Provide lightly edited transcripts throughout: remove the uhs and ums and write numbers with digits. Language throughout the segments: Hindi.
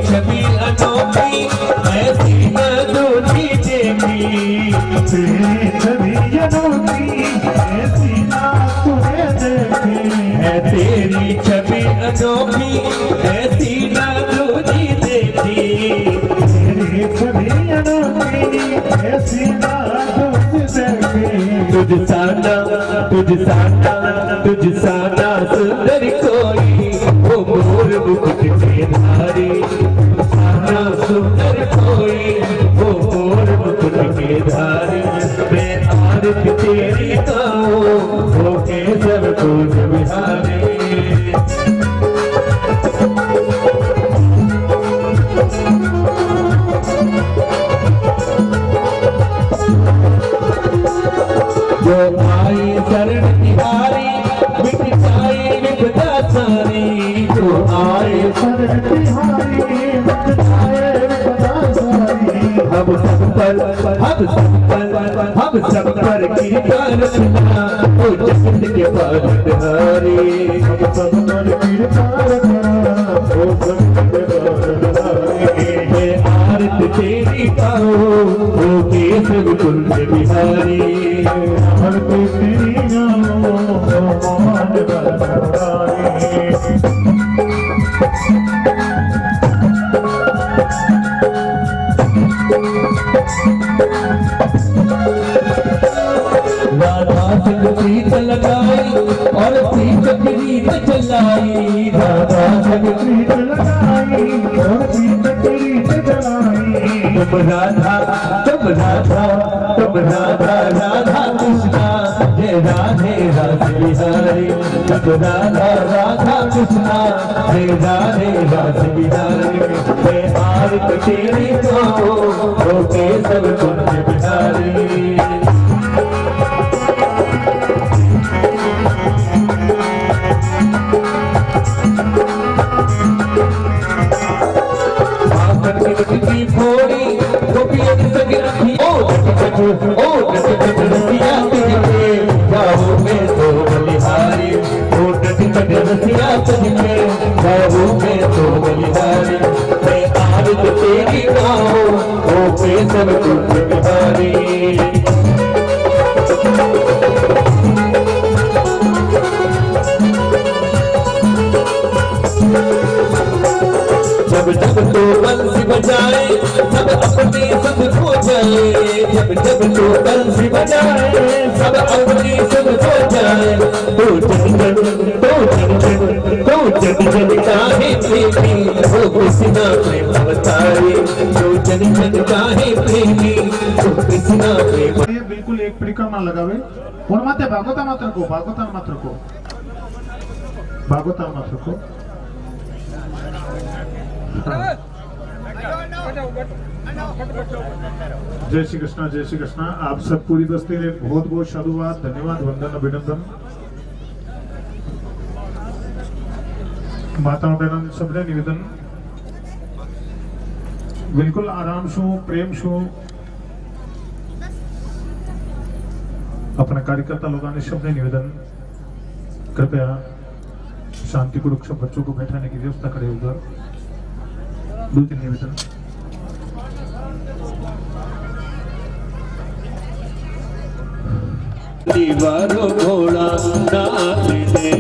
छवि अनोखी ऐसी न दूरी देखी, तेरी छवि अनोखी ऐसी ना तूने देखी है तेरी छवि अनोखी ऐसी न दूरी देखी, तेरी छवि अनोखी ऐसी ना तूने देखी। तुझ साना सुंदर कोई वो मोर मुकुट के धारी, साना सुंदर कोई वो मोर मुकुट के धारी, मैं आरती तेरी गाऊं वो के सब कुछ बिहारी। जो आई शरण तिहारी मिट जाए विपदा सारी, जो आए शरण तिहारी मिट जाए विपदा सारी। हम सब पर कृपा रखना ओ जगत के पालनहारी, हम सब पर कृपा रखना ओ जगत के पालनहारी। मैं आरती तेरी गाऊं वो केशव कुंज बिहारी, आरती तेरी गाऊं वो मान बरसारी। राधा संग प्रीत लगाई और प्रीत प्रीत चलाई, राधा संग प्रीत लगाई और प्रीत प्रीत जलाई। तुम राधा राधा कृष्णा जय राधे रास बिहारी, तुम राधा कृष्णा जय राधे रास बिहारी, मैं आरती तेरी गाऊं वो केशव कुंज बिहारी। की फोड़ी गोपियन सग रखी ओ जट रसिया तुझे जाओ मैं तो बलिहारी, ओ जट रसिया तुझे जाओ मैं तो बलिहारी, मैं आरती तेरी गाऊं ओ केशव कुंज बिहारी। जब तो बंसी बजाए सब अपनी सब खो जाए, जब तो बंसी बजाए सब अपनी सब खो जाए, तो जन काहे प्रेमी हो कृष्णा प्रेम अवतारी, तो जन काहे प्रेमी हो कृष्णा प्रेम। ये बिल्कुल एक परिक्रमा लगावे और माते भागवता मात्र को जय श्री कृष्णा। आप सब पूरी बस्ती ने बहुत बहुत साधुवाद, धन्यवाद, वंदन, अभिनंदन। माता बहनों सबने निवेदन बिल्कुल आराम शो प्रेम शो अपना कार्यकर्ता लोगों ने सबने निवेदन कृपया शांतिपूर्वक सब बच्चों को बैठाने की व्यवस्था करें। उधर 2-3 निवेदन। दीवारों घोड़ा नाच दे,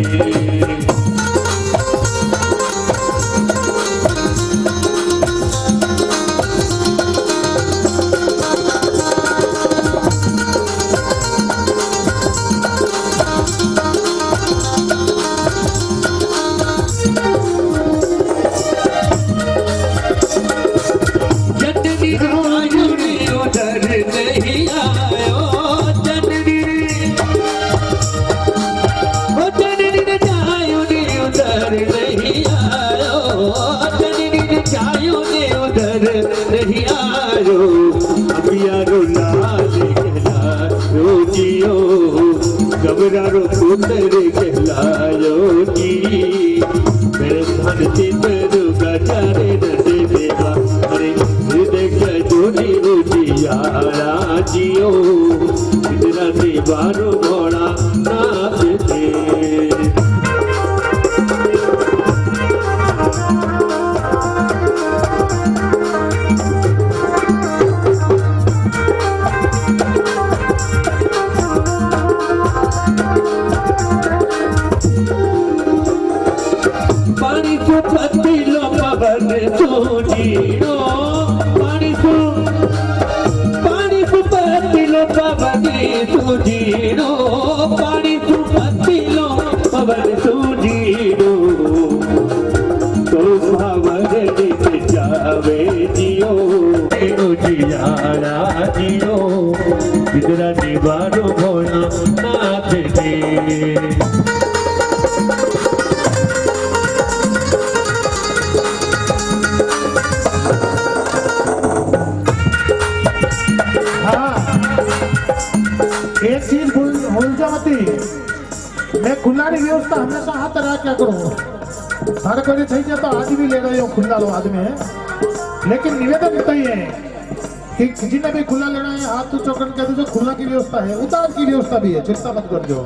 नहीं आयो अबियारो लाल कहलायो जियो, घबरारो पुत्र कहलायो जी, मेरे धन चित्र गजारे नदे देवा, अरे हृदय जोड़ी रोजियारा जियो, इतना दीवारो घोड़ा नाचते। जय पवन सूजीरो पानी सु पतिलो पवन सूजीरो पानी सु पतिलो पवन सूजीरो तो भवर दिन जावे जियो जियारा जियो बिदरा निवारो भोला नाथ दे एक चीज भूल जाती मैं खुल्लानी व्यवस्था हमेशा हाथ रहा क्या करूँ हर कोई थी जाए तो आज भी ले रहे हो खुल्ला लो आदमी है लेकिन निवेदन इतना ही है कि जिन्हें भी खुला लेना है हाथ ऊंचो करके कह दो खुला की व्यवस्था है उतार की व्यवस्था भी है चिंता मत कर जो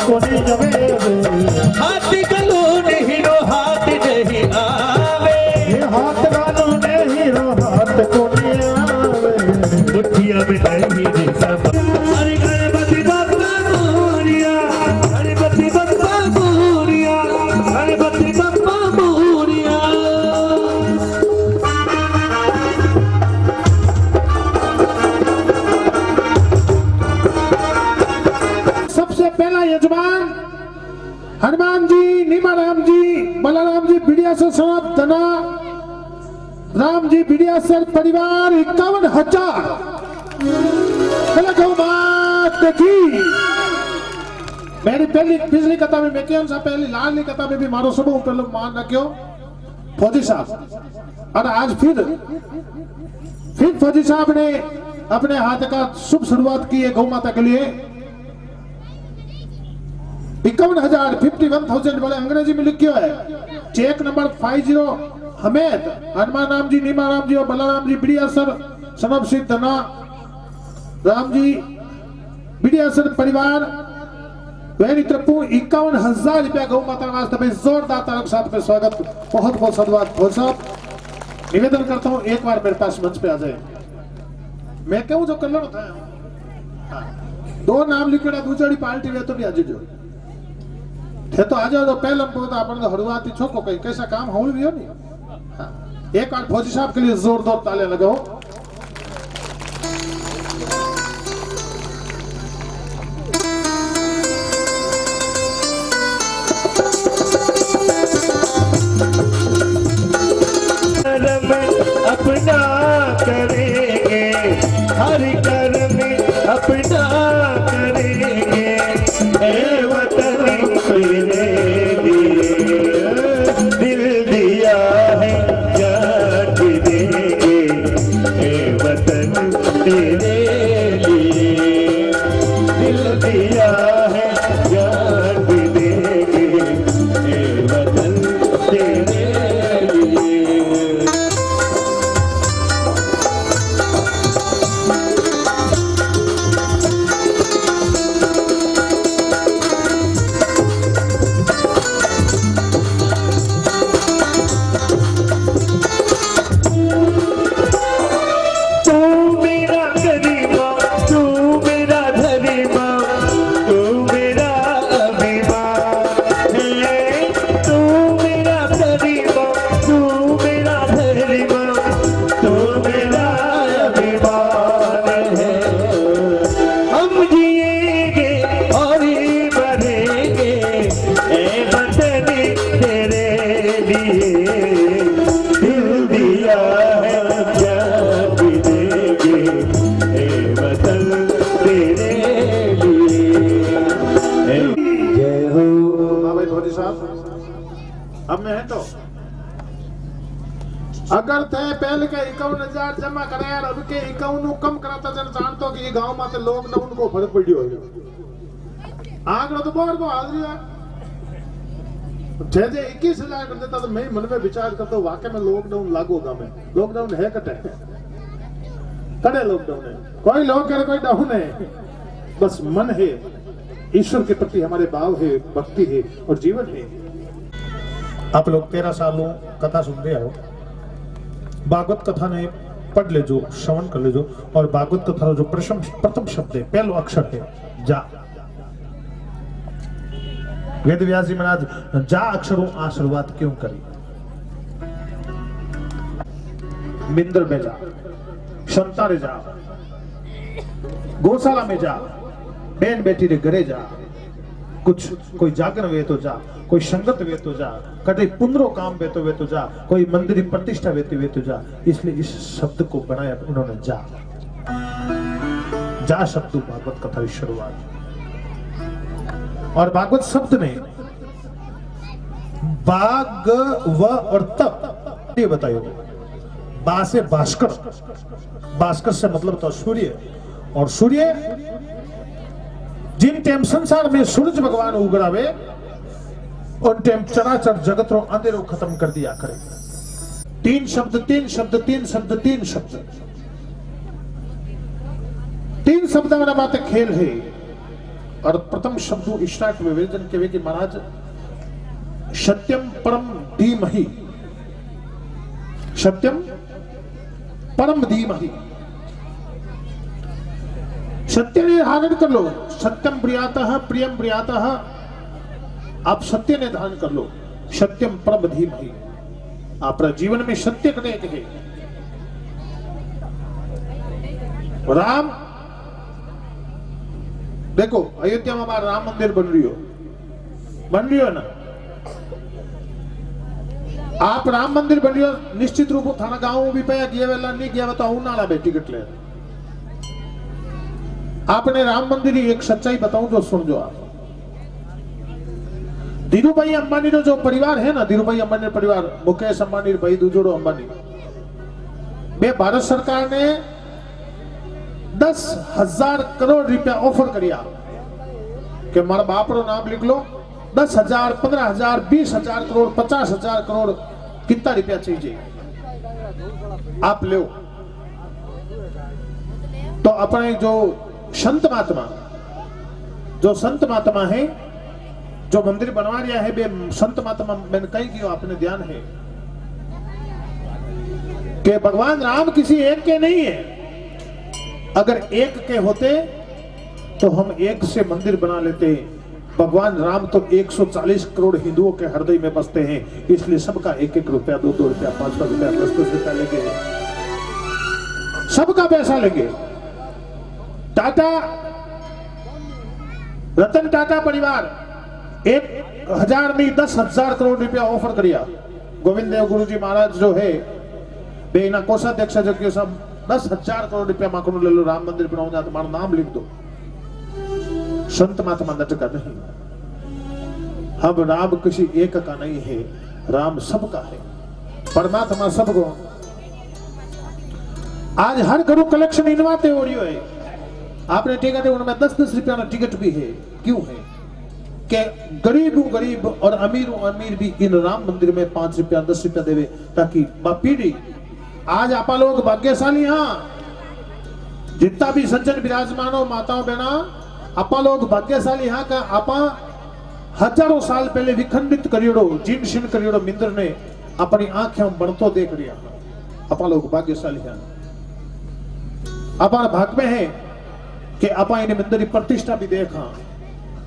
कोनी जवे हाथ गलो ने हीरो हाथ नहीं आवे ये हाथ गलो ने हीरो हाथ कोनी आवे मुठिया में नहीं रे सब अरे गणपति बप्पा मोरिया गणपति बप्पा मोरिया गणपति बप्पा मोरिया सबसे पहला यजमान हनुमान जी, नीमाराम जी, बलाराम जी बिड़ियासर साहब धना राम जी बिड़ियासर परिवार 51,000 देखी मेरी पहली पिछली कथा में मैं क्या पहली लाल कथा में भी मारो सब पहले मान रखियो फौजी साहब और आज फिर फौजी साहब ने अपने हाथ का शुभ शुरुआत की है गौ माता के लिए 51,000 51,000 वाले अंग्रेजी में लिखियो है check number 50 Hamed Hanuman Ram ji नीमा राम जी और बलाराम जी बिड़ियासर सनब सिंह धना राम जी बिड़ियासर परिवार वैरी तरफू 51,000 रुपया गौ माता वास्ते भाई जोरदार तारक साथ में स्वागत बहुत बहुत धन्यवाद भोज साहब निवेदन करता हूँ एक बार मेरे पास मंच पे आ जाए मैं कहूँ जो कल्याण था हाँ 2 नाम लिखेड़ा दूसरी पार्टी वे तो भी आज जो थे तो आज जो पहले तो अपन तो हरुआती छोको कहीं कैसा काम हो भी हो नहीं हाँ एक बार फौजी साहब के लिए जोरदार ताले लगाओ अपना करेंगे हर कर्म अपना करेंगे ए वतन तेरे लिए दिल दिया है जान भी देंगे ए वतन तेरे लिए दिल दिया है जान भी देंगे ए वतन तेरे लिए अगर थे पहले के 51,000 जमा कराया अब के 51 कम कराता जन जानतो कि गांव में लॉकडाउन को फर्क पड़ियो आंकड़ो तो बहुत को हाजिरी है जे 21,000 कर देता तो मैं मन में विचार करता वाकई में लॉकडाउन लागू होगा मैं लॉकडाउन है कटे कटे लॉकडाउन है कोई लोग करे कोई डाउन है बस मन है ईश्वर के प्रति हमारे भाव है भक्ति है और जीवन है आप लोग 13 सालों कथा सुन रहे हो। भागवत कथा ने पढ़ ले जो, श्रवण कर ले जो। और भागवत कथा जो प्रथम शब्द है, पहलो अक्षर है जा। वेद व्यास जी महाराज जा अक्षरों आ शुरुआत क्यों करी? मिंदर में जा, संतारे जा, गौशाला में जा, बहन बेटी रे घरे जा, कुछ कोई जागरण वे तो जा, कोई संगत वे तो जा, कभी पुनरो काम वे तो जा, कोई मंदिर प्रतिष्ठा वे तो जा। इसलिए इस शब्द को बनाया उन्होंने जा। जा शब्द भागवत कथा की शुरुआत। और भागवत शब्द में बाग व और तप ये बताइए। बा से भास्कर, भास्कर से मतलब तो सूर्य। और सूर्य जिन टाइम संसार में सूरज भगवान उगरावे उन टाइम चराचर जगत रो अंधेरो खत्म कर दिया करे। तीन शब्द तीन शब्द तीन शब्द तीन शब्द तीन शब्द मेरा बात खेल है। और प्रथम शब्द स्टार्ट विवेचन के वे कि महाराज सत्यम परम धीमहि, सत्यम परम धीमहि। सत्य ने धारण कर लो, सत्यम प्रियातः प्रियम प्रियातः। आप सत्य ने धारण कर लो, सत्यम परम धीमहि। आप जीवन में सत्य कने है। राम देखो अयोध्या में हमारा राम मंदिर बन रही हो ना। आप राम मंदिर बन रही हो निश्चित रूप से थाना गांव भी पे गया वेला नहीं गया बताऊं नाला बेटी कटले। आपने राम मंदिर की एक सच्चाई बताऊं जो सुन जो। आप धीरूभाई अंबानी जो परिवार है ना, धीरूभाई अंबानी परिवार, मुकेश अंबानी भाई दूजोड़ो अंबानी, बे भारत सरकार ने 10,000 करोड़ रुपया ऑफर करिया कि मारा बाप रो नाम लिख लो। 10,000 15,000 20,000 करोड़ 50,000 करोड़ कितना रुपया चाहिए आप लो। तो अपने जो संत महात्मा है जो मंदिर बनवा रहा है, बे संत महात्मा मैंने कही कि आपने ध्यान है कि भगवान राम किसी एक के नहीं है। अगर एक के होते तो हम एक से मंदिर बना लेते। भगवान राम तो 140 करोड़ हिंदुओं के हृदय में बसते हैं, इसलिए सबका 1-1 रुपया 2-2 रुपया 5-5 रुपया 10-10 रुपया लेंगे, सबका पैसा लेंगे। टाटा रतन टाटा परिवार 1,000 नहीं 10,000 करोड़ रुपया ऑफर करिया। गोविंद देव गुरु जी महाराज जो है बेना कोषाध्यक्ष जो कि सब 10,000 करोड़ रुपया माखनो ले लो, राम मंदिर बनाऊंगा तुम्हारा नाम लिख दो। संत महात्मा नटका नहीं। हम राम किसी एक का नहीं है, राम सबका है, परमात्मा सबको। आज हर घरों कलेक्शन इनवाते हो रही है। आपने टिकट उनमें 10-10 रुपया ना टिकट भी है। क्यों है कि गरीब और अमीर भी इन राम मंदिर में 5 रुपया 10 रुपया देवे, ताकि पीढ़ी आज आप लोग भाग्यशाली। हाँ जितना भी सज्जन विराजमान हो माताओं बहना, आप लोग भाग्यशाली। हाँ का आपा हजारों साल पहले विखंडित करियोड़ो जीन शीन करियोड़ो मिंदर ने अपनी आंखें बढ़तो देख लिया। आप लोग भाग्यशाली हैं। अपना भाग में है कि आपा इन मंदिर की प्रतिष्ठा भी देखा।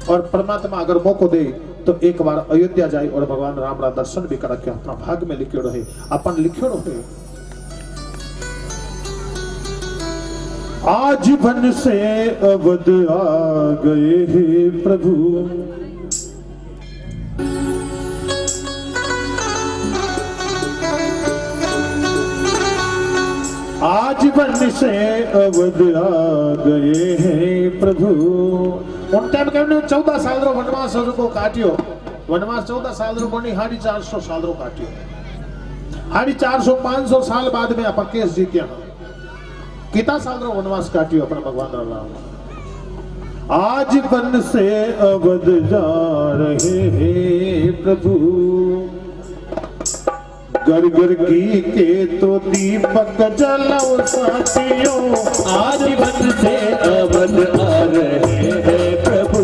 और परमात्मा अगर मौको दे तो एक बार अयोध्या जाए और भगवान राम रा दर्शन भी करा के अपना भाग में लिखियो रहे, अपन लिखियो रहे। आज वन से अवध आ गए हे प्रभु, आज वन से अवध आ गए हैं प्रभु। उन टाइम के 14 साल रो वनवास को काटियो। वनवास 14 साल रो बनी 450 साल रो काटियो। 450-500 साल बाद में आप केस जीत्या। कितना साल रो वनवास काटियो अपना भगवान राम। आज वन से अवध जा रहे हैं प्रभु, घर घर घी के तो दीपक जलाओ साथियों। आज वन से अवध आ रहे हैं प्रभु,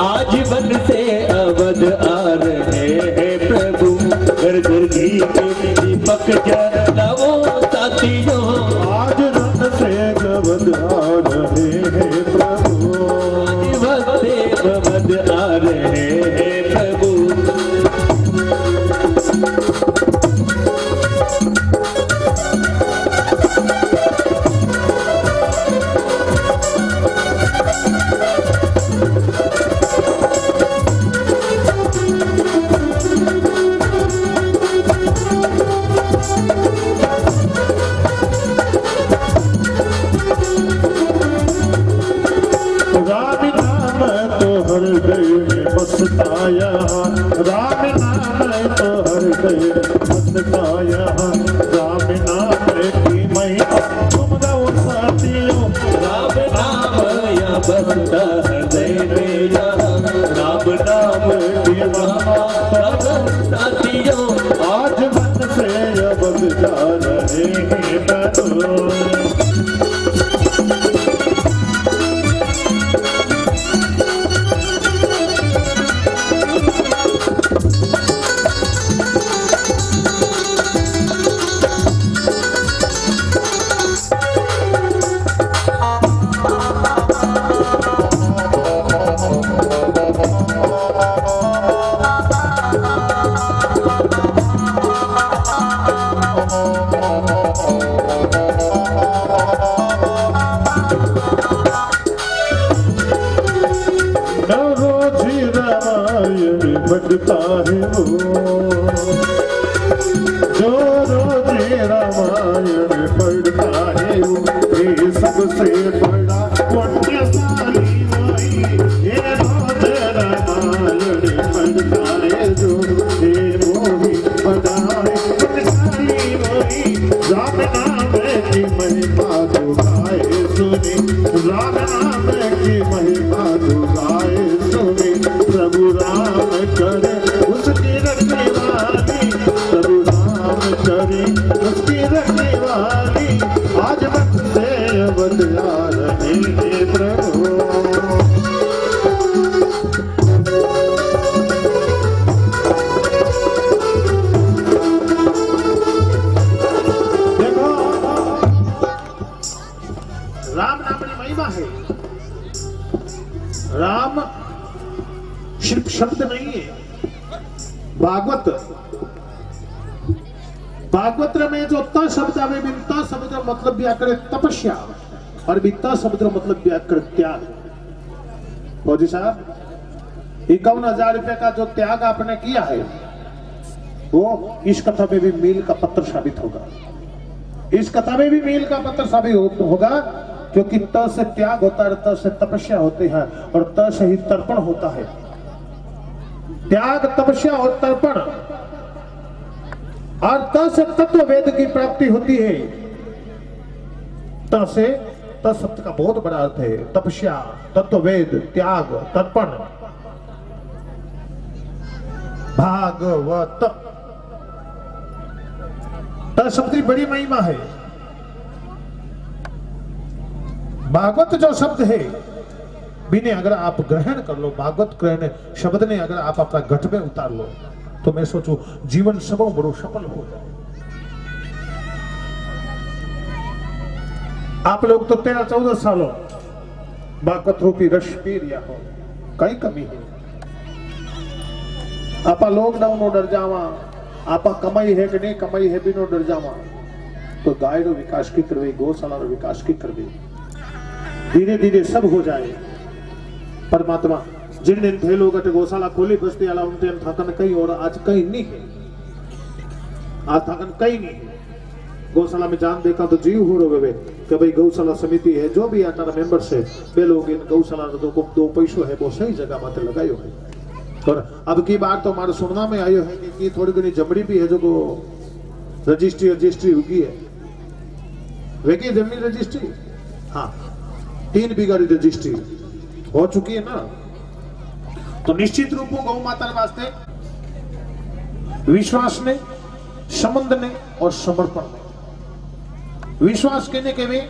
आज वन से अवध आ रहे हैं प्रभु, ज्ञान लाओ साथियों, आज रन से जबद आ रहे हैं प्रभु, वसुदेव मद आ रहे हैं प्रभु। राम नाम तो हृदय में बसताया, राम नाम तो हृदय में बसताया, राम नाम की महिमा तुम गाओ साथियों, राम नाम या बसता हृदय में यहाँ, राम नाम की महिमा साथियों, आज मन से अब जा रहे हैं बनो। रोजी रामायण पढ़ता है वो, जो रोजी रामायण पढ़ता है वो, ये सबसे बड़ा पुण्यशाली वही, ये रोज रामायण पढ़ता है जो, ये मोही बड़ा है पुण्यशाली वही। राम नाम की महिमा तो गाए सुनी, राम नाम की महिमा तो गाए सुनी, प्रभु राम करे उसकी रखने वाली, प्रभु राम करे उसकी रखने वाली, आज वक्त से बदला रहे हैं प्रभु। देखो राम नाम की महिमा है। राम सिर्फ शब्द नहीं है, भागवत में जो त शब्द आवे बिन त शब्द का मतलब व्याकर तपस्या, और बिन त शब्द का मतलब व्याकर त्याग। फौजी साहब 51,000 रुपए का जो त्याग आपने किया है वो इस कथा में भी मील का पत्थर साबित होगा, इस कथा में भी मील का पत्थर साबित होगा, क्योंकि त से त्याग होता है, त से तपस्या होती है, और त से ही तर्पण होता है। त्याग, तपस्या और तर्पण, और त से तत्व वेद की प्राप्ति होती है। त से त शब्द का बहुत बड़ा अर्थ है, तपस्या, तत्व वेद, त्याग, तर्पण, भागवत। त शब्द की बड़ी महिमा है। भागवत जो शब्द है बिने अगर आप ग्रहण कर लो, भागवत ग्रहण शब्द ने अगर आप अपना घट में उतार लो, तो मैं सोचू जीवन सबो बड़ो सफल हो जाए। आप लोग तो 13-14 सालों भागवत रूपी रस पी रिया हो, कई कमी है। आपा लॉकडाउन नो डर जावा, आपा कमाई है कि नहीं कमाई है बिनो डर जावा, तो गाय रो विकास की करवे, गौशाला रो विकास की करवे, धीरे धीरे सब हो जाए। परमात्मा जिन दिन थे लोग गौशाला खोली बस्ती आला उनते थकन कहीं और आज कहीं नहीं है, आज थकन कहीं नहीं है। गौशाला में जान देखा तो जीव हो रहे कि भाई गौशाला समिति है, जो भी आता मेंबर्स है वे लोग इन गौशाला दो पैसों है वो सही जगह माते लगायो है। और अब की बात तो हमारे सुनना में आयो है कि थोड़ी घनी जमड़ी भी है जो को रजिस्ट्री होगी है, वे की जमीन रजिस्ट्री, हाँ 3 बीघा रजिस्ट्री हो चुकी है ना। तो निश्चित रूप में गौ माता वास्ते विश्वास ने, संबंध ने और समर्पण ने। विश्वास कहने के वे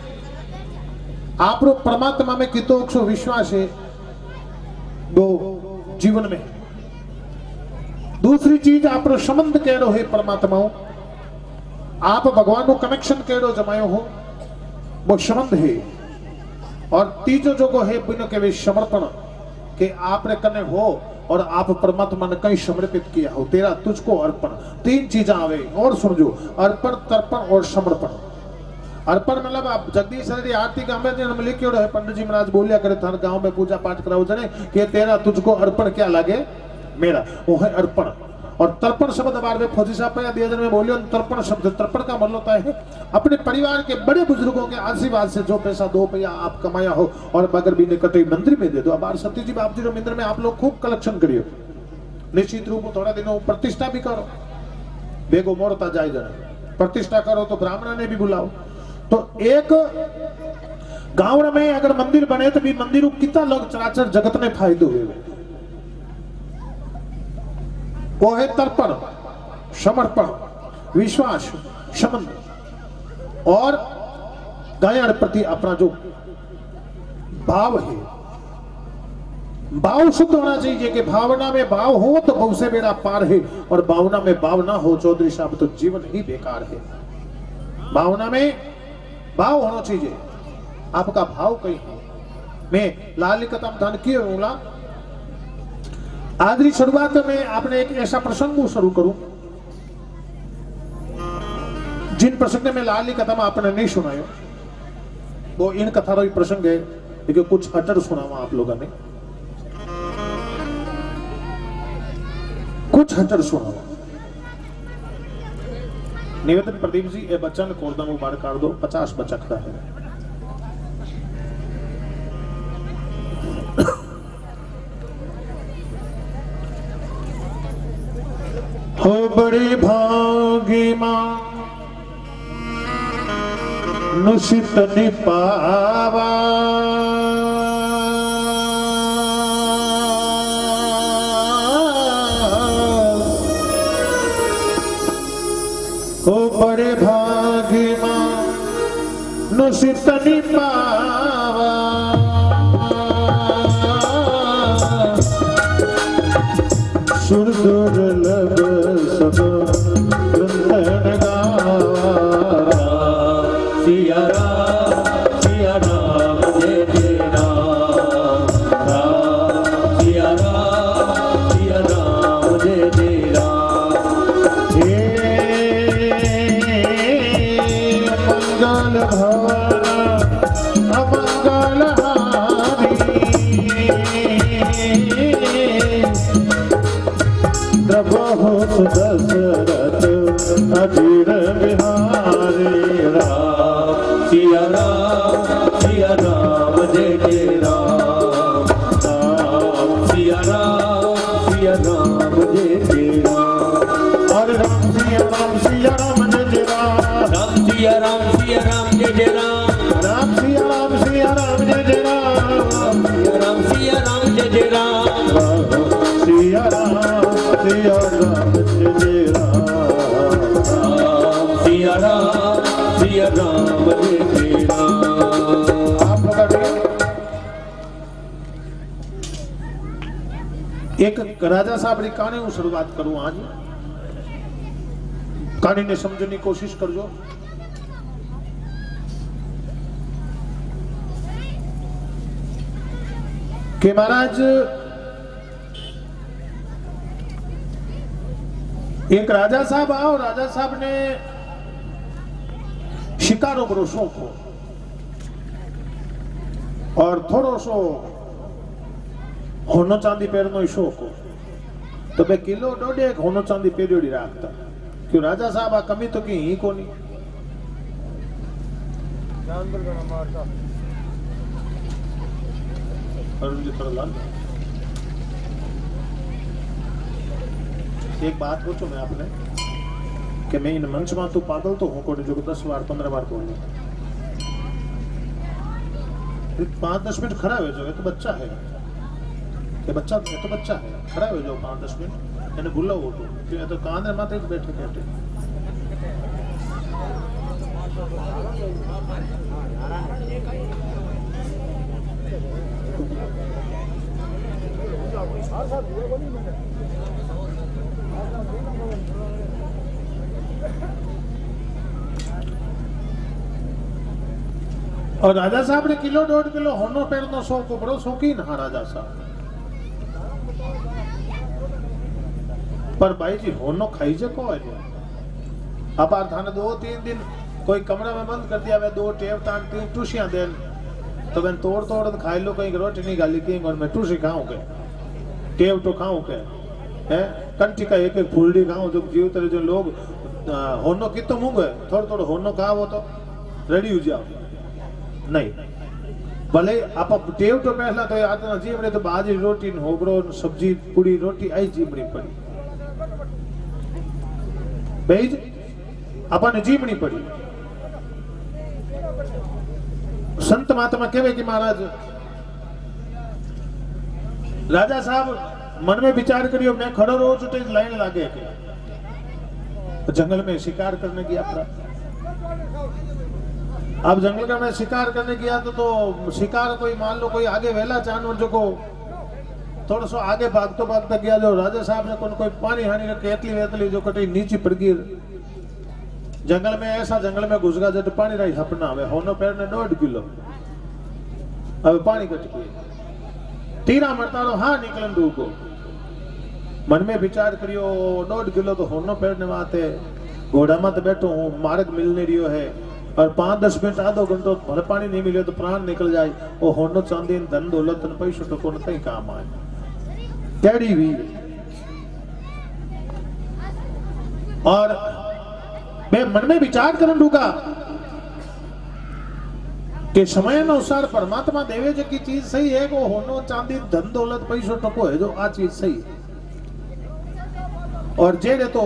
आप लोग परमात्मा में कितो विश्वास है वो जीवन में। दूसरी चीज आप लोग संबंध कह रहे हो परमात्माओं, आप भगवान નું કનેક્શન કેડો જમાયો હો वो संबंध है। और तीजो जो है बिनो के समर्पण के आपने कने हो और आप परमात्मा ने कहीं समर्पित किया हो, तेरा तुझको अर्पण। तीन चीजें आवे और समझो, अर्पण, तर्पण और समर्पण। अर्पण मतलब आप जगदीश हरी आरती गांव में लिखियो है, पंडित जी महाराज बोलिया करे थाने गांव में पूजा पाठ कराओ जने कि तेरा तुझको अर्पण क्या लागे मेरा, वो है अर्पण। और तर्पण शब्द बार में फौजी साहब या 2000 में बोलियो, तर्पण शब्द, तर्पण का मतलब होता है अपने परिवार के बड़े बुजुर्गों के आशीर्वाद से जो पैसा 2 पैसा आप कमाया हो और अगर भी निकटे मंदिर में दे दो। अब सत्य जी बाप जी रो मंदिर में आप लोग खूब कलेक्शन करियो, निश्चित रूप थोड़ा दिनों प्रतिष्ठा भी करो, बेगो मोड़ता जाए जने प्रतिष्ठा करो तो ब्राह्मण ने भी बुलाओ। तो एक गांव में अगर मंदिर बने तो भी मंदिर कितना लोग चराचर जगत ने फायदो हुए, वो है तर्पण, समर्पण, विश्वास, संबंध और गायन प्रति अपना जो भाव है, भाव शुद्ध होना चाहिए कि भावना में भाव हो तो बहु से बेड़ा पार है, और भावना में भाव ना हो चौधरी साहब तो जीवन ही बेकार है। भावना में भाव होना चाहिए, आपका भाव कहीं हो। मैं लाल कथा धान किए बोला आज की शुरुआत में आपने एक ऐसा प्रसंग शुरू करूं जिन प्रसंग में लाल कथा में आपने नहीं सुनायो, वो इन कथा का प्रसंग है लेकिन कुछ हटर सुनावा आप लोगों ने, कुछ हटर सुनावा। निवेदन प्रदीप जी ए बच्चा ने कोरदा में बाहर काट दो, 50 बच्चा खड़ा है। हो बड़े भागी मां नुसित निपावा, हो बड़े भागी मां नुसित निपावा, सुर दुर्लभ सब वृंदन गावा, सिया राम जय जय राम, सिया राम जय जय राम। हे मंगल भवन अमंगल हारी, प्रभु दशरथ अजीर बिहारी, राम सिया राम जय जय राम, सिया राम जय जय राम। और राम सिया राम जय जय राम, राम सिया राम जय जय राम, राम सिया राम जय जय राम, राम सिया राम जय जय राम, सिया राम जय जय राम, सिया राम जय जय राम। आप एक राजा साहब की कहानी हूँ शुरुआत करूँ आज, कहानी ने समझने की कोशिश करजो। कि महाराज एक राजा साहब आओ, राजा साहब ने शिकारो बड़ो शौक हो और थोड़ो सो होनो चांदी पहरनो शौक हो, तो बे किलो 1.5 होनो चांदी पहरियोड़ी राखता। क्यों राजा साहब आ कमी तो की ही कोनी। अरुण जी थोड़ा लाल एक बात पूछो मैं आपने कि मैं इन मंच में तो पागल तो हूँ को जो 10 बार 15 बार बोल 5-10 मिनट खड़ा हो जाओ, तो बच्चा है, ये बच्चा है तो बच्चा है, खड़ा हो जाओ 5-10 मिनट, मैंने भूला वो तो कान रे माथे बैठे बैठे और राजा साहब ने किलो 1.5 किलो होनो पेरनो शौक बड़ो शौकीन हाँ राजा साहब। पर भाई जी होनो खाई जे को है अब आर थाने 2-3 दिन कोई कमरा में बंद कर दिया वे 2 टेप तान 3 टूसियां देन तो मैं तोड़ तोड़ खाई लो कहीं रोटी नहीं गाली की और मैं टूसी खाऊं के टेप तो खाऊं के है कंटी का एक फूलड़ी खाऊं जो जीव तरह जो लोग होनो कितो मुंह है थोड़ा थोड़ा होनो खाओ तो रेडी हो जाओ नहीं भले आप टेव तो पहला तो याद ना जीवड़े तो बाजरी रोटी होगरो सब्जी पूरी रोटी आई जीवड़ी पड़ी बेज अपन जीवनी पड़ी। संत महात्मा कहवे कि महाराज राजा साहब मन में विचार करियो मैं खड़ो रोज उठे लाइन लागे के जंगल में शिकार करने गया अब जंगल का मैं शिकार करने गया तो शिकार कोई मान लो कोई आगे वेला जानवर जो को थोड़ा सो आगे भागता गया जो राजा साहब ने कोई पानी हानी रखे एतली वेतली जो कटी नीचे पड़ गई जंगल में ऐसा जंगल में घुस गया जब पानी रही हपना हमें होनो पैर ने 1.5 किलो अब पानी कट गई तीरा मरता तो हाँ निकलन डू को मन में विचार करियो 1.5 किलो तो होनो पैर ने वाते घोड़ा मत बैठो हूँ मार्ग मिलने रियो है और 5-10 मिनट आधो घंटो भर पानी नहीं मिले तो प्राण निकल जाए वो होनो चांदी धन दौलत पैसों तो कौन कहीं काम आए कैडी हुई और मैं मन में विचार करन दूंगा कि समय अनुसार परमात्मा देवे जो की चीज सही है वो होनो चांदी धन दौलत पैसों टको है जो आ चीज सही और जेड़े तो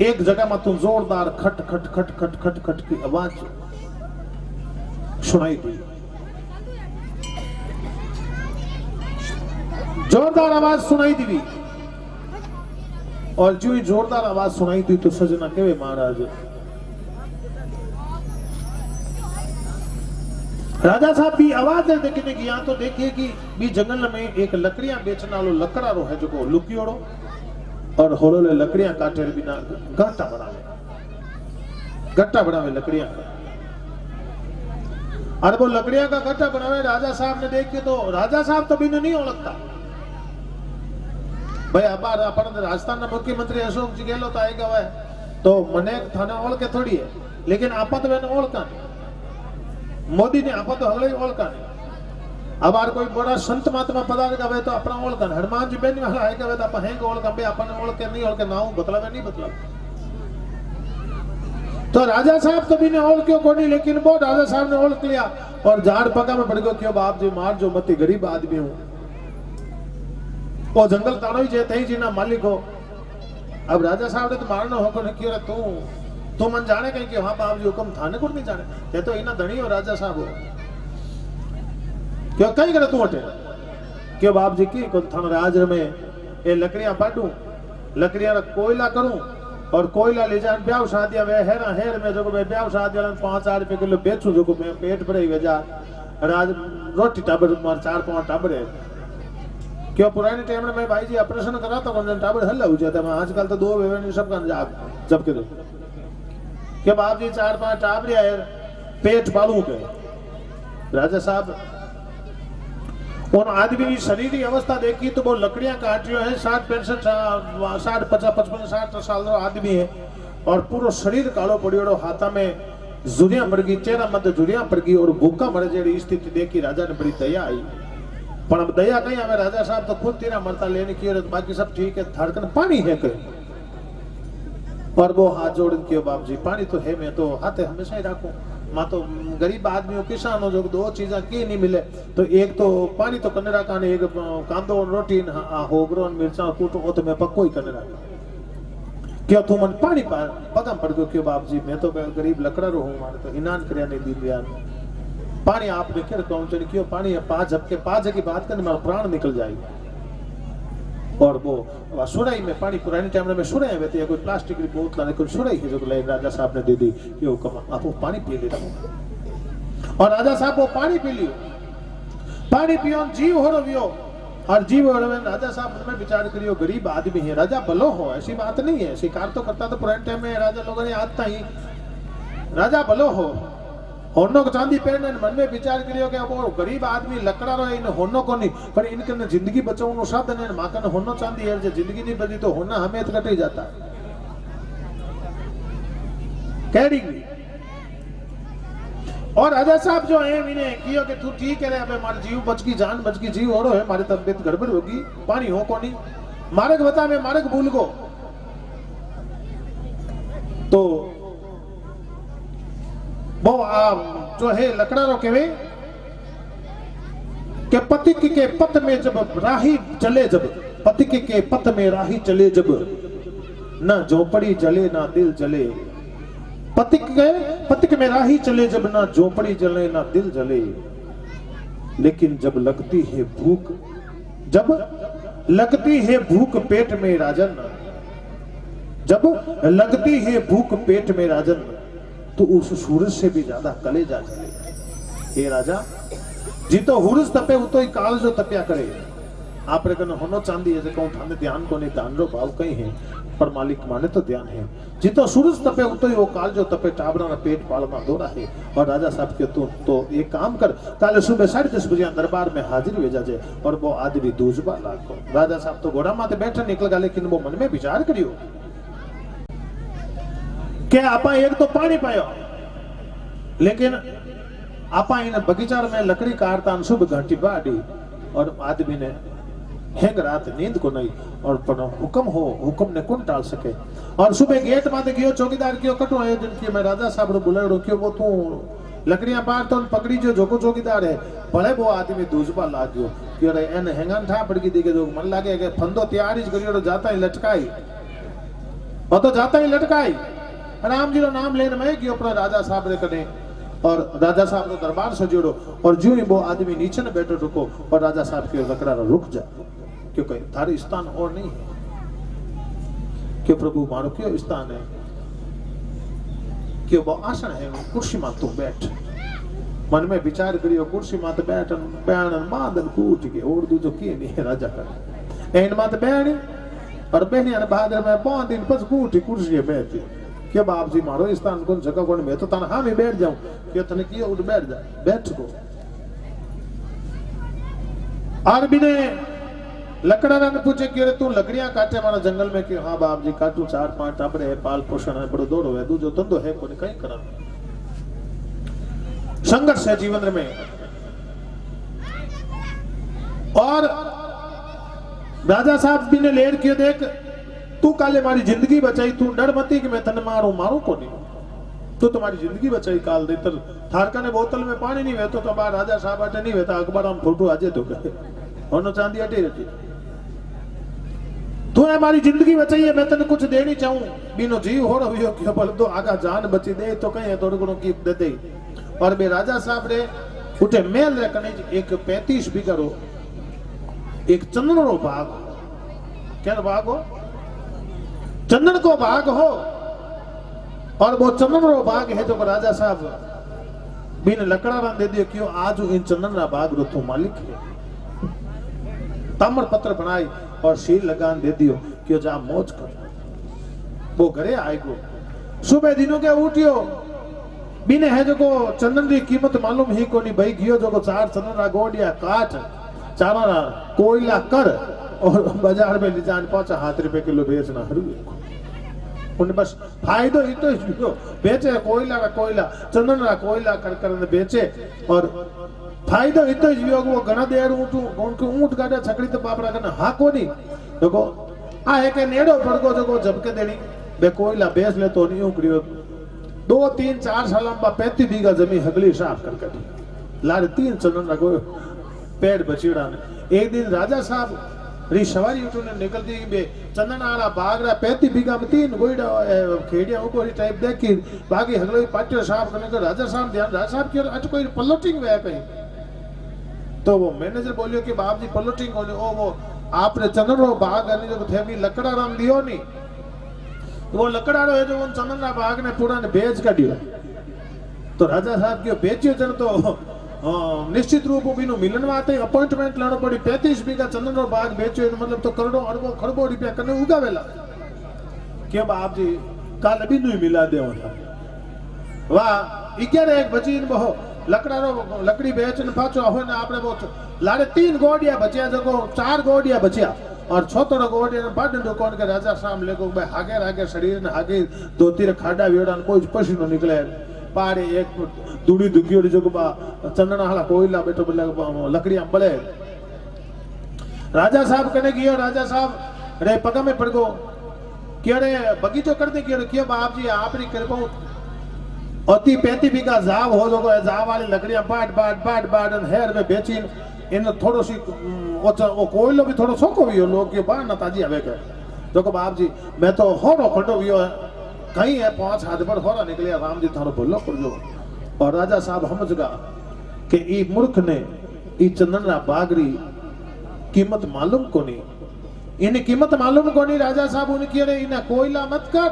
एक जगह में तू जोरदार खट खट खट खट खट खट की आवाज सुनाई दी जोरदार आवाज सुनाई दी और जो ही जोरदार आवाज सुनाई दी तो सजना केवे महाराज राजा साहब भी आवाज देखने की यहाँ तो देखिए कि भी जंगल में एक लकड़ियां बेचने वालों लकड़ा रो है जो को लुकियोड़ो और होलोले लकड़ियां काटे बिना गट्टा बनावे लकड़ियां का और वो लकड़ियां का गट्टा बनावे राजा साहब ने देख के तो राजा साहब तो बिना नहीं ओळखता भाई अबार अपन राजस्थान ना मुख्यमंत्री अशोक जी गेलो तो आएगा वह तो मने थाने ओळखे थोड़ी है लेकिन आपत वेन ओळखा मोदी ने आपत हगले ओळखा अब आर कोई बड़ा संत महात्मा पधार का वे तो अपना ओळखन हनुमान जी बेनी वाला है का वे तो अपन है ओळखन बे अपन ओळखे नहीं ओळखे नाऊ बतलावे नहीं बतलावे तो राजा साहब तो भी ने ओळख्यो कोनी लेकिन वो राजा साहब ने ओळख लिया और झाड़ पगा में पड़ गयो क्यों बाप जी मार जो मती गरीब आदमी हूं वो जंगल ताड़ो ही जे तई जी ना मालिक हो अब राजा साहब ने तो मारना हो को क्यों रे तू मन जाने कहीं कि हां बाप जी हुक्म थाने को नहीं जाने ये तो इना धनी हो राजा साहब हो क्यों कहीं करे तू हटे क्यों बाप जी की को थाने राज में ये लकड़ियां पाटू लकड़ियां रा कोयला करूं और कोयला ले जान ब्याह शादियां वे हेरा हेर में जो मैं ब्याह शादी वाला 5-8 रुपए किलो बेचूं जो मैं पेट भरे वे जा राज रोटी टाबर मार 4-5 टाबर है क्यों पुराने टाइम में मैं भाई जी ऑपरेशन करा तो कौन टाबर हल्ला हो जाता मैं आजकल तो 2 वेवे सब का जब के दो क्या बाप जी 4-5 टाबर है पेट पालू के राजा साहब उन आदमी की शरीर की अवस्था देखी तो वो लकड़ियां काट रहे हैं 60-50 साल आदमी है और पूरा शरीर कालो पड़ियो हाथा में जुड़िया पड़ गई चेहरा मत जुड़िया पड़ गई और भूखा मरे जेडी स्थिति देखी राजा ने बड़ी दया आई पर अब दया कहीं हमें राजा साहब तो खुद तेरा मरता लेने की और बाकी सब ठीक है धड़कन पानी है कहीं और वो हाथ जोड़ के बाप जी पानी तो है मैं तो हाथे हमेशा ही रखूं मां तो गरीब आदमी हो किसान हो जो 2 चीजा की नहीं मिले तो एक तो पानी तो कनेरा का एक कांदो रोटी होगरो मिर्चा कूटो तो मैं पक्को ही कनेरा क्या तू मन पानी पगम पड़ गयो क्यों बाप जी मैं तो गरीब लकड़ा रो हूं मारे तो इनान करया नहीं दी दिया पानी आपने कर कहूं चल क्यों पानी 5 झपके की बात करने मेरा प्राण निकल जाएगा और वो सुराई में पानी पुराने टाइम में सुराई में कोई प्लास्टिक की बोतल कोई सुराई है जो राजा साहब ने दे दी ये हुक्म आप वो पानी पी लेता हूं और राजा साहब वो पानी पी लियो पानी पियो जीव हो रवियो और जीव हो रवे राजा साहब में विचार करियो गरीब आदमी है राजा भलो हो ऐसी बात नहीं है शिकार तो करता तो पुराने टाइम में राजा लोगों ने आदता ही राजा भलो हो होनो चांदी पहने मन में विचार करियो कि अब वो गरीब आदमी लकड़ा रो इन होनो को नहीं पर इनके ने जिंदगी बचावनो साधन है मां कने होनो चांदी है जे जिंदगी नहीं बची तो होना हमें कटी जाता कैडी और राजा साहब जो है इन्हें कियो कि तू ठीक है रे अबे मारे जीव बच की जान बच की जीव ओरो है मारी तबीयत गड़बड़ होगी पानी हो को नहीं मारक बता मैं मारक भूल को तो वो जो है लकड़ा रो के पति के पथ में जब राही चले जब पति के पथ में राही चले जब ना झोपड़ी जले ना दिल जले पति के में राही चले जब ना झोपड़ी जले ना दिल जले लेकिन जब लगती है भूख पेट में राजन जब लगती है भूख पेट में राजन तो उस सूरज से भी ज्यादा कलेजा जले हे राजा जी तो हुरज तपे उतो ही काल जो तप्या करे आप रे कने होनो चांदी है जे कहूं थाने ध्यान को नहीं ध्यान रो भाव कहीं है पर मालिक माने तो ध्यान है जी तो सूरज तपे उतो ही वो काल जो तपे टाबरा ना पेट पालना दौरा है और राजा साहब के तो एक काम कर काले सुबह 10:30 बजे दरबार में हाजिर हो जाजे और वो आदमी दूजबा लाखो राजा साहब तो घोड़ा माथे बैठे निकल गया लेकिन वो मन में विचार करियो के आपा एक तो पानी पायो लेकिन आपा इन बगीचा में लकड़ी काटता शुभ घंटी बाड़ी और आदमी ने हेंग रात नींद को नहीं और पर हुक्म ने कौन टाल सके और सुबह गेट माते गयो चौकीदार क्यों कटो है जिनकी मैं राजा साहब रो बुलाड़ो क्यों वो तू लकड़ियां पार तो पकड़ी जो जोको चौकीदार है भले वो आदमी दूजबा लाग्यो कि रे एन हेंगान ठा पड़गी दी के जो मन लागे के फंदो तैयारी करियो जाता ही लटकाई वो तो जाता ही लटकाई राम जी रो नाम लेने में गयो अपना राजा साहब रे कने और राजा साहब रो दरबार सजोड़ो और जो ही वो आदमी नीचे न बैठो रुको और राजा साहब के लकड़ा रुक जा क्योंकि थारे स्थान और नहीं है क्यों प्रभु मारो क्यों स्थान है क्यों वो आसन है कुर्सी में तू बैठ मन में विचार करियो कुर्सी माते बैठन बैणन मादन कूट के और दूजो किए नहीं राजा कर एन माते बैणी और बहनी अन बहादुर में 5 दिन बस कूटी कुर्सी बैठी क्या बाप जी मारो स्थान कौन जगह कौन मैं तो तना हाँ मैं बैठ जाऊं क्यों तने किया उठ बैठ जा बैठ को और बिने लकड़ा ने पूछे कि तू लकड़ियां काटे हमारा जंगल में कि हाँ बाप जी काटू 4-5 टाबरे है पाल पोषण है बड़ो दौड़ो है दूजो धंधो है कोई कहीं करा संघर्ष है जीवन में और राजा साहब भी ने लेर किया देख तू काले मारी जिंदगी बचाई तू डर मती कि मैं तने मारू को नहीं तू तुम्हारी जिंदगी बचाई काल दे तर थारका ने बोतल में पानी नहीं वेतो तो बाहर राजा साहब आटे नहीं वेता अखबार हम फोटो आजे तो कहे होनो चांदी अटे रहती तू हमारी जिंदगी बचाई है मैं तने कुछ देनी चाहूं बिनो जीव हो रही हो कि बोल दो आगा जान बची दे तो कहीं थोड़े गुणों की दे दे और बे राजा साहब रे उठे मेल रे कने एक 35 बीघा रो एक चंदन रो भाग क्या भाग हो चंदन को भाग हो और वो चंदन रो भाग है जो राजा साहब बिन लकड़ा दे दियो क्यों आज इन चंदन रा भाग रो तू मालिक है ताम्र पत्र बनाई और शील लगान दे दियो क्यों जा मौज कर वो घरे आएगो सुबह दिनों के उठियो बिने है जो को चंदन की कीमत मालूम ही को नहीं भाई गियो जो को 4 चंदन रा गोडिया काट चारा कोयला कर और बाजार में ले जान 5 रुपए किलो बेचना हरू उन्हें बस फायदो ही तो बेचे कोयला का कोयला चंदन का कोयला कर बेचे और फायदो ही तो वो घना देर ऊंट गाड़ा छकड़ी तो पापड़ा करना हाँ को नहीं देखो आ है के नेड़ो पड़को जो को झपके देनी बे कोयला बेच ले तो नहीं उकड़ियो 2-3-4 साल में 35 बीघा जमीन हगली साफ कर लारे 3 चंदन का पेड़ बचीड़ा ने एक दिन राजा साहब री सवारी उठने निकलती बे चंदन आला बाग रा 35 बीघा में 3 गोइडा खेड़िया को टाइप देखी बाकी हगलो पाटियो साफ करने को राजा साहब ध्यान राजा साहब की अट कोई पलोटिंग वे कहीं तो वो मैनेजर बोलियो कि बाप जी पलोटिंग होने ओ वो आपने चंदन रो बाग आने जो थे भी लकड़ा राम दियो नहीं वो लकड़ा रो है जो उन चंदन रा बाग ने पूरा ने बेच का दियो तो राजा साहब के बेचियो जन तो निश्चित रूप बिनु मिलन वाते अपॉइंटमेंट लानो पड़ी 35 बीघा चंदन रो बाग बेचो मतलब तो करोड़ों अरबों खरबों रुपया कने उगावेला क्या बाप जी काल अभी नहीं मिला दे वाह 11 एक बची ने बहो लकड़ारो लकड़ी बेचने पाछो हो ने आपने वो लाड़े 3 गोडिया बचिया जको 4 गोडिया बचिया और छोटो गोडिया ने बाड दुकान के राजा साहब लेको भाई हागे रागे शरीर ने हागे धोती रे खाडा वेड़ा कोई पसीनो निकले पाड़े एक दूड़ी दुखी जो चंदना हाला कोयला बैठो लकड़ी बले राजा साहब कने गियो राजा साहब रे पगा में पड़ गो क्यों बगीचो करते क्यों बाप जी आपरी कृपा अति 35 बीघा जाव हो जो जाव वाली लकड़ियां बाट बाट बाट बाट हेर में बेची इन थोड़ो सी वो कोयलो भी थोड़ो सोको भी हो लोग के बाहर ना ताजी आवे के जो को बाप जी मैं तो होरो खटो भी है कहीं है 5 हाथ पर होरा निकले राम जी थारो बोलो कर जो और राजा साहब समझ गा कि ई मूर्ख ने ई चंदना बागरी कीमत मालूम कोनी इन्हें कीमत मालूम कोनी राजा साहब उन्हें क्यों इन्हें कोयला मत कर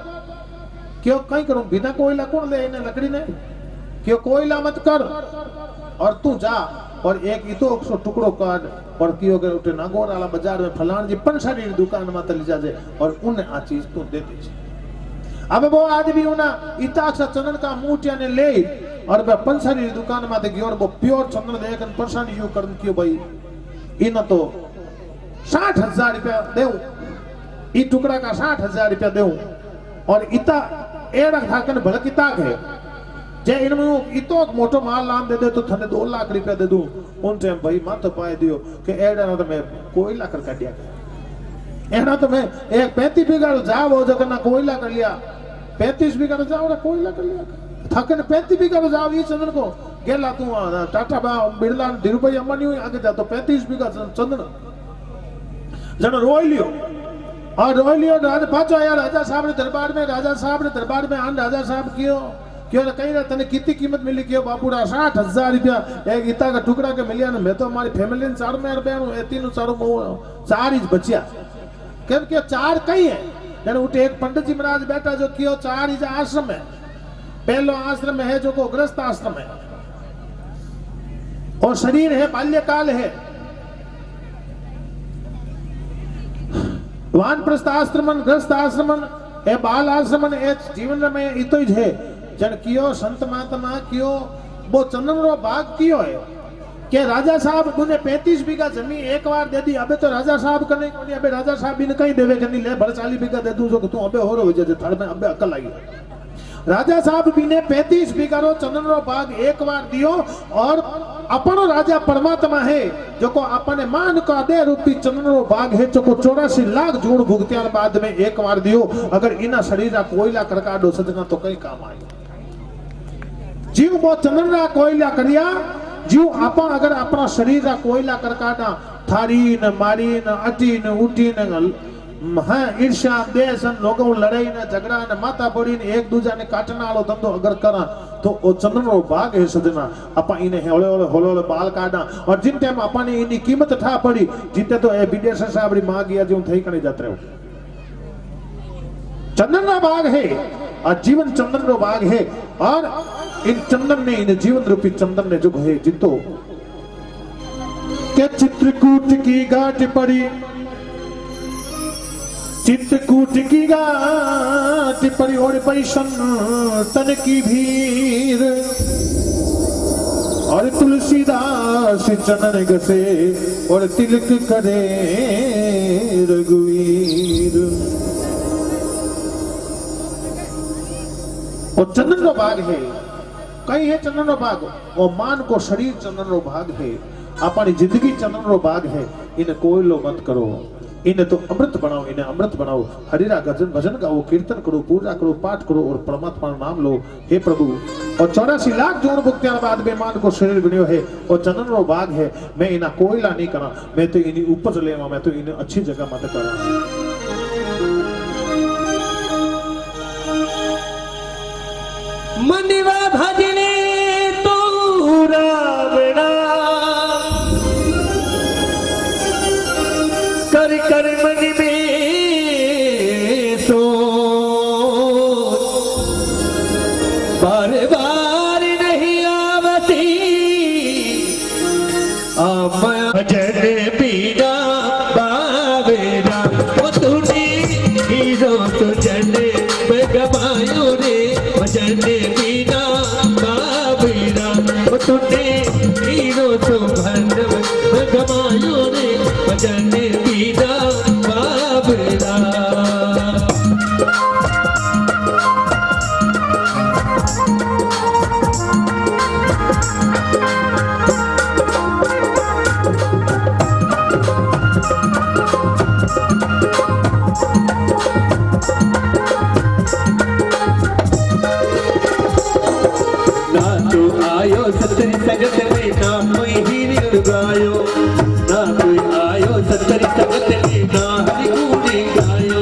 क्यों कहीं करूं बिना कोयला कौन ले इन्हें लकड़ी ने क्यों कोयला मत कर और तू जा और एक इतो टुकड़ो काट और क्यों के उठे नागौर वाला बाजार में फलान जी पंसारी की दुकान में तली जाजे और उन्हें आ चीज तू दे दीजिए अब वो आदमी उना इता चंदन का मूटिया ने ले और वह पंसारी की दुकान में गयो और वो प्योर चंदन देखन परेशानी यूं करन क्यों भाई इन तो 60,000 रुपया देऊ ई टुकड़ा का 60,000 रुपया देऊ और इता एड़ा थाकन भड़किता है जे इनमें इतो मोटो माल लान दे दे तो थने 2 लाख रुपया दे दूं उन टाइम भाई मत पाए दियो कि एड़ा ना तो मैं कोयला कर काटिया एड़ा तो मैं एक 35 बीघा जाव हो जगह ना कोयला कर लिया 35 बीघा जाव ना कोयला कर लिया थकन 35 बीघा जाव ये चंदन को गेला तू टाटा बा बिरला धीरूभाई अंबानी हुई आगे जा तो 35 बीघा चंदन जन रोई लियो और रोई लियो पाछो आया राजा साहब ने दरबार में राजा साहब ने दरबार में आन राजा साहब क्यों क्यों कहीं ना तने कितनी कीमत मिली क्यों बापूड़ा 60,000 रुपया एक इता का टुकड़ा के मिलिया ना मैं तो हमारी फैमिली ने 4 में रुपया नु 3 4 ही बचिया क्यों क्यों 4 कहीं है जन उठे एक पंडित जी महाराज बैठा जो क्यों 4 ही आश्रम है पहलो आश्रम है जो को गृहस्थ आश्रम है और शरीर है बाल्यकाल है वानप्रस्थ आश्रमन गृहस्थ आश्रमन ए बाल आश्रमन ए जीवन में इतो ही है जन कियो संत महात्मा कियो वो चंदन रो भाग कियो है के राजा साहब उन्हें 35 बीघा जमीन एक बार दे दी अबे तो राजा साहब करने को नहीं अबे राजा साहब भी कहीं देवे के नहीं ले भर 40 बीघा दे दूं जो तू अबे हो रो जे थार में अबे अकल आई राजा साहब भी ने 35 बीघा रो चंदन रो भाग एक बार दियो और अपनो राजा परमात्मा है जो को अपने मान का दे रूपी चंदन रो भाग है जो को 84 लाख जोड़ भुगतिया बाद में एक बार दियो अगर इना शरीर का कोयला करकाडो सजना तो कई काम आई जीव वो चंदन रा कोयला करिया जीव आपा अगर अपना शरीर का कोयला करकाडा थारी न मारी न अटी न उठी न हाँ ईर्ष्या देश लोगों लड़ाई न झगड़ा न माता बोड़ी ने एक दूजा ने काटना वालो धंधो अगर करा तो वो चंदन रो भाग है सजना अपा इन्हें होले होले बाल काटना और जिन टाइम अपा ने इनी कीमत ठा पड़ी जिते तो ए विदेश साहब री मां गया जो थई कने जात रहो चंदन रा भाग है और जीवन चंदन रो भाग है और इन चंदन ने इन जीवन रूपी चंदन ने जो है जितो के चित्रकूट की घाट पड़ी चित्रकूट की घाट पड़ी और पैसन तन की भीड़ और तुलसीदास चरण घसे और तिलक करे रघुवीर और चंदन रो भाग है कहीं है चंदन रो भाग और मान को शरीर चंदन रो भाग है अपनी जिंदगी चंदन रो भाग है इन्हें कोई लो मत करो इन्हें तो अमृत बनाओ इन्हें अमृत बनाओ हरिरा गजन भजन गाओ कीर्तन करो पूजा करो पाठ करो और परमात्मा नाम लो हे प्रभु और 84 लाख जोड़ भुगतिया बाद बेमान को शरीर बनियो है और चंदन रो भाग है मैं इन्हें कोयला नहीं करा मैं तो इन्हें उपज लेवा मैं तो इन्हें अच्छी जगह मत करा मनिवा भजने तो रावणा कर कर मन में सो बार बार नहीं आवती भजन पीड़ा बावेरा वो तूने हीरो तो जन गवायो रे भजन पीड़ा आयो सतरी संगत में ना कोई हीरी गायो, ना कोई आयो सतरी संगत में ना हरी कूड़ी गायो।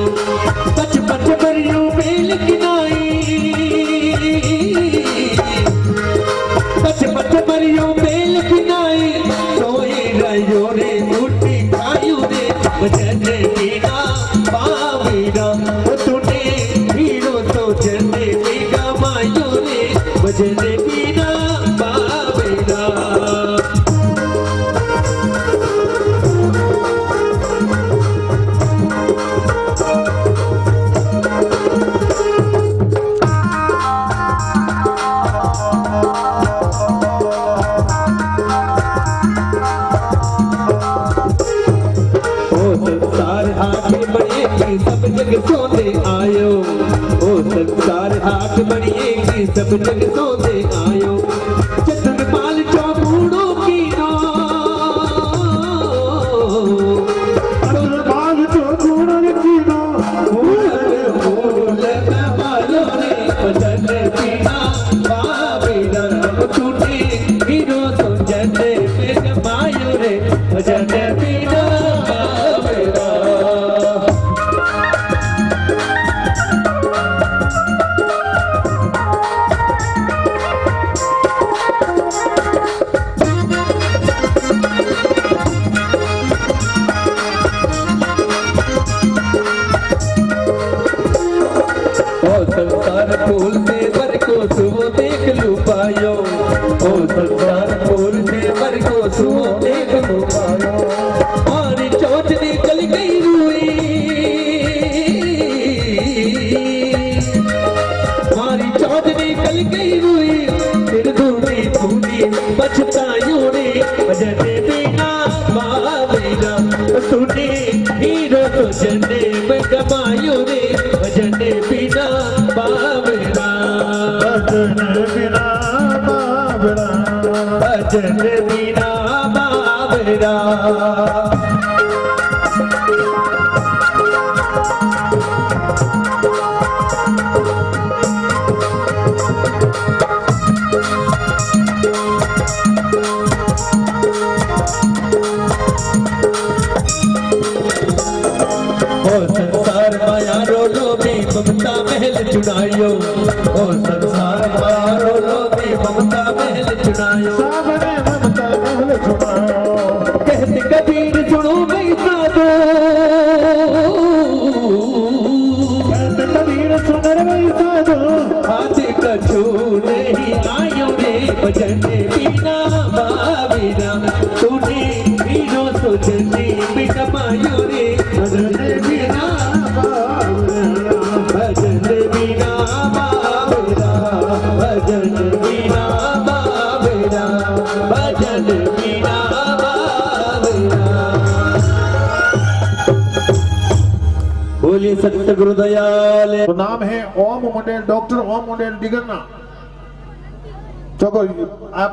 पच पच भरियो मेल किनाई, पच पच भरियो मेल किनाई, सोई रयो रे टूटी खायू रे भजन बिना पावीरा। तूने हीरो तो जने बेगा मायो रे भजन बिना पावीरा। संसार हाथ बढ़िएगी सब जग सोने आयो, ओ संसार हाथ बढ़िएगी सब जग सोने आयो। चतुरपाल चौबूढ़ों की नो, चतुरपाल चौबूढ़ों की नो, फूल कमालो रे भजन बिना पावीरा। टूटे हीरो तो जने में जमायो रे भजन बिना पावीरा। संसार फूल से बर को सुवो देख लू पायो, ओ संसार फूल से बर को सुवो देख लू पायो। और चोट निकल गई रुई, हमारी चोट निकल गई रुई, फिर धूनी धूनी बचतायो रे भजन बिना पावीरा। तूने हीरो तो जने में कमायो रे भजन बिना पावीरा। भजन बिना पावीरा, भजन बिना पावीरा। संसार माया रोलो भी ममता महल चुनायो, ओ संसार माया रोलो भी ममता महल चुनायो। सामने ममता महल चुनायो, कहते कबीर सुनो गई साधो, कहते कबीर सुनर गई साधो। हाथ कछु नहीं आयो रे भजन बिना पावीरा। तूने हीरो तो जने में कमायो रे भजन बिना पावीरा। भजन बिना पावीरा, भजन बिना पावीरा, भजन बिना पावीरा। बोलिए सत्य गुरुदयाल। तो नाम है ओम मंडेल, डॉक्टर ओम मंडेल डिगरना। जो आप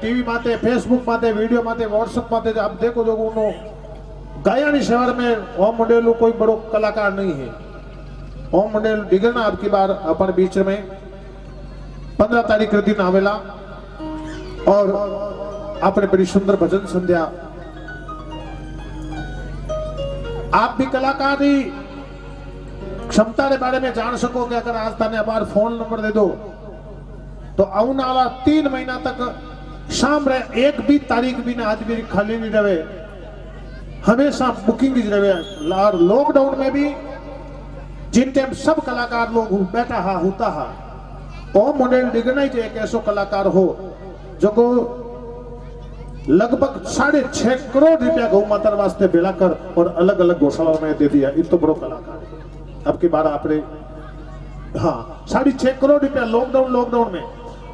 टीवी माते, फेसबुक माते, वीडियो माते, व्हाट्सएप माते आप देखो जो उनो गायनी शहर में ओम मंडेल कोई बड़ो कलाकार नहीं है। ओम मंडेल डिगरना आपकी बार अपन बीच में 15 तारीख के दिन आवेला और आपने बड़ी सुंदर भजन संध्या। आप भी कलाकार की क्षमता के बारे में जान सको कि अगर आज तने हमारा फोन नंबर दे दो तो आने वाला 3 महीना तक शाम रहे एक भी तारीख भी ना आदमी खाली नहीं रहे, हमेशा बुकिंग ही रहे। और लॉकडाउन में भी जिन टाइम सब कलाकार लोग बैठा हा होता हा, ओम मंडेल डिगरना ही एक ऐसा कलाकार हो जो को लगभग 6.5 करोड़ रुपया गौ माता वास्ते भेला कर और अलग अलग गौशालाओं में दे दिया। इत तो बड़ो कलाकार है। अब की बार आपने हाँ 6.5 करोड़ रुपया लॉकडाउन में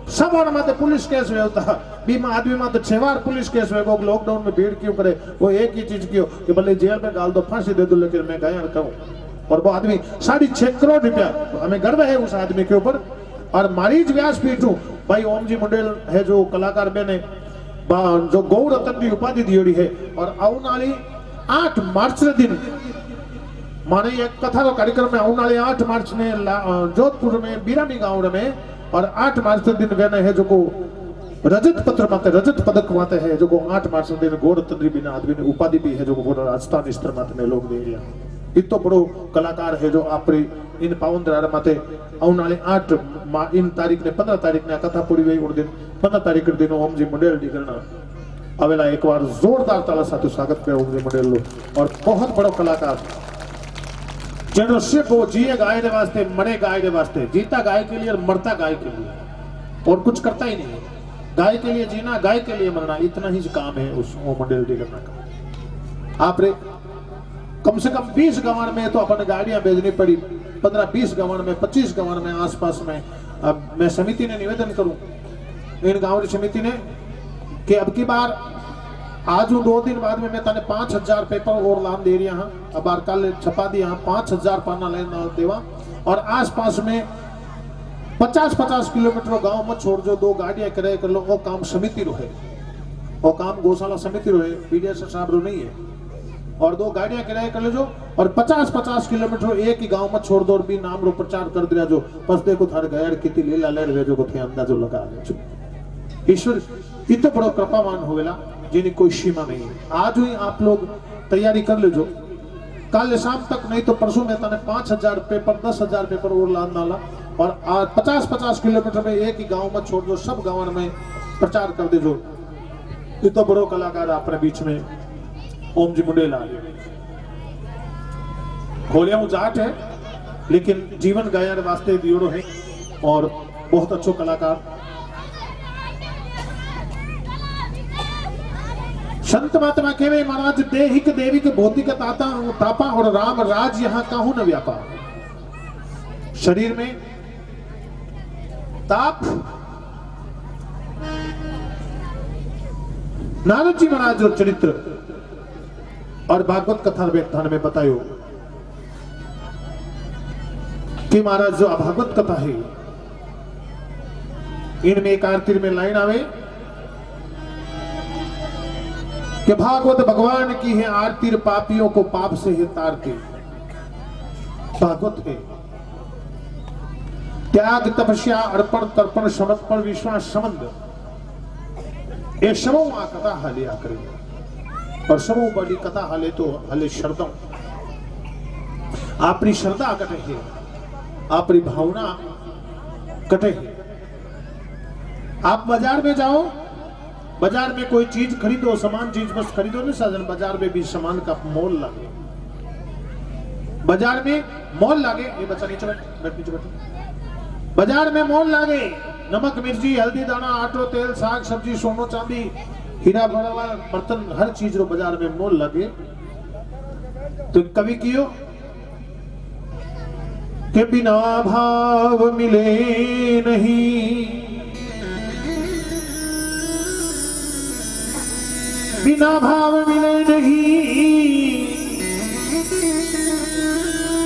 सब और माते पुलिस केस हुए होता बीमा आदमी माते 6 बार पुलिस केस हुए। लॉकडाउन में भीड़ क्यों करे? वो एक ही चीज क्यों कि भले जेल में डाल दो, फांसी दे दो, लेकिन मैं गायन करूं। और वो आदमी 6.5 करोड़ रुपया, तो हमें गर्व है उस आदमी के ऊपर। और मारीज व्यासपीठ भाई ओम जी मंडेल है जो कलाकार बने जो गौ रत्न की उपाधि दी है। और आने वाली 8 मार्च के दिन माने एक कथा का कार्यक्रम में आने वाले 8 मार्च ने जोधपुर में बीरानी गांव में और 8 मार्च के दिन वेने है जो को रजत पत्र माते रजत पदक माते है जो को 8 मार्च दिन गोड़ तंद्री बिना आदमी ने उपाधि भी है जो को राजस्थान स्तर माते ने लोग दे दिया। इतो बड़ो कलाकार है जो आपरी इन पावन द्वारा माते औनाले 8 इन तारीख ने 15 तारीख ने कथा पूरी हुई और दिन 15 तारीख के दिन ओम जी मंडेल डी करना अवेला एक बार जोरदार ताला साथ स्वागत करे ओम जी मंडेल लो। और बहुत बड़ो कलाकार जेनो सिर्फ वो जिए गाय के वास्ते मरे गाय के वास्ते, जीता गाय के लिए और मरता गाय के लिए और कुछ करता ही नहीं है। गाय के लिए जीना गाय के लिए मरना इतना ही काम है उस ओम मंडेल डी करना का। आप रे कम से कम 20 गंवार में तो अपन गाड़ियां भेजनी पड़ी, 15-20 गंवार में 25 गंवार में आसपास में। अब मैं समिति ने निवेदन करूं इन गांव की समिति ने कि अब की बार आज 2 दिन बाद में मैं तने 5000 पेपर और लान दे रही हाँ। अब बार कल छपा दिया 5000 पाना लेना देवा और आसपास में 50-50 किलोमीटर गांव मत छोड़ जो 2 गाड़ियां किराए कर लो। वो काम समिति रो है, वो काम गौशाला समिति रो है, बीडीएस साहब रो नहीं है। और 2 गाड़ियां किराए कर ले जो और 50-50 किलोमीटर एक ही गांव में छोड़ दो और भी नाम रो प्रचार कर दिया जो बस देखो थारे गैर कितनी लीला ले रहे जो को थे अंदाजो लगा ले जो। ईश्वर इतना बड़ा कृपावान होवेला जिन्हें कोई सीमा नहीं है। आज ही आप लोग तैयारी कर ले जो कल शाम तक नहीं तो परसों में तने 5000 पेपर 10,000 पेपर और लान नाला और 50-50 किलोमीटर में एक ही गांव में छोड़ दो, सब गांव में प्रचार कर दे जो। इतना बड़ो कलाकार अपने बीच में ओम जी मंडेल आ गए। खोलिया जाट है लेकिन जीवन गायन वास्ते दियोड़ो है और बहुत अच्छो कलाकार। संत महात्मा कहवे महाराज देहिक देवी के भौतिक ताता तापा और राम राज यहां काहू न व्यापा। शरीर में ताप नारद जी महाराज जो चरित्र और भागवत कथा व्याख्यान में बतायो कि महाराज जो भागवत कथा है इनमें एक आरती में लाइन आवे कि भागवत भगवान की है आरती पापियों को पाप से है तारती। भागवत है त्याग तपस्या अर्पण तर्पण समर्पण विश्वास संबंध ये सबों आ कथा हालिया करे और सबों बड़ी कथा हाले तो हाले श्रद्धा आपरी श्रद्धा कटे है आपरी भावना कटे है। आप बाजार में जाओ, बाजार में कोई चीज खरीदो, सामान चीज बस खरीदो नहीं साजन, बाजार में भी सामान का मोल लगे। बाजार में मोल लागे, ये बच्चा नीचे बैठ, बाजार में मोल लागे, नमक मिर्ची हल्दी दाना आटो तेल साग सब्जी सोनो चांदी हीरा बड़ा बर्तन हर चीज रो बाजार में मोल लगे। तो कभी कियो के बिना भाव मिले नहीं, बिना भाव मिले नहीं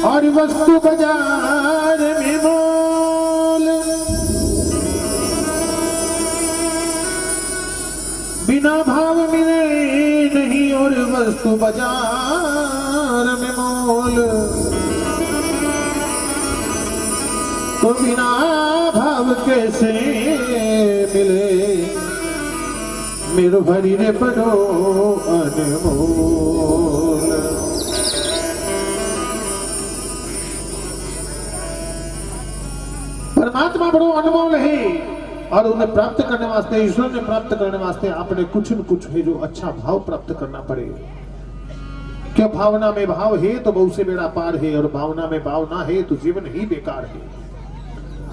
और वस्तु बाजार में मोल, बिना भाव मिले नहीं और वस्तु बाजार में मोल, तो बिना भाव कैसे मिले मेरो भरी रे बड़ो अनमोल। परमात्मा बड़ो अनमोल है और उन्हें प्राप्त करने वास्ते, ईश्वर ने प्राप्त करने वास्ते आपने कुछ न कुछ है जो अच्छा भाव प्राप्त करना पड़े। क्या भावना में भाव है तो बहुत से बेड़ा पार है और भावना में भाव ना है तो जीवन ही बेकार है।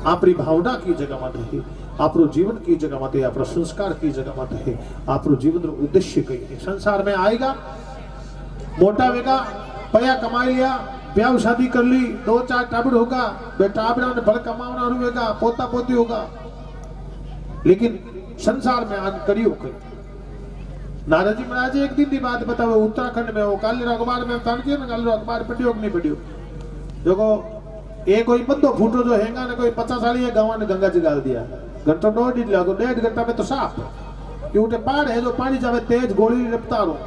आपरी भावना की जगह मत है, आपरो जीवन की जगह मत है, आपरो संस्कार की जगह मत है, आपरो जीवन रो उद्देश्य कई है। संसार में आएगा मोटा वेगा पया कमाई लिया, ब्याह शादी कर ली, 2-4 टाबर होगा, बेटा ने भर कमावना होगा, पोता पोती होगा, लेकिन संसार में आन करियो कई। नारद जी महाराज एक दिन की बात बताओ, उत्तराखंड में हो, काली अखबार में अखबार पढ़ियो नहीं पढ़ियो, देखो एक कोई बंदो फूटो जो हैंगा ने कोई 50 साली है गाँव ने गंगा जी गाल दिया, घंटो 1.5 घंटा में तो साफ क्योंकि पहाड़ है जो पानी जावे तेज गोली रफ्तार हो।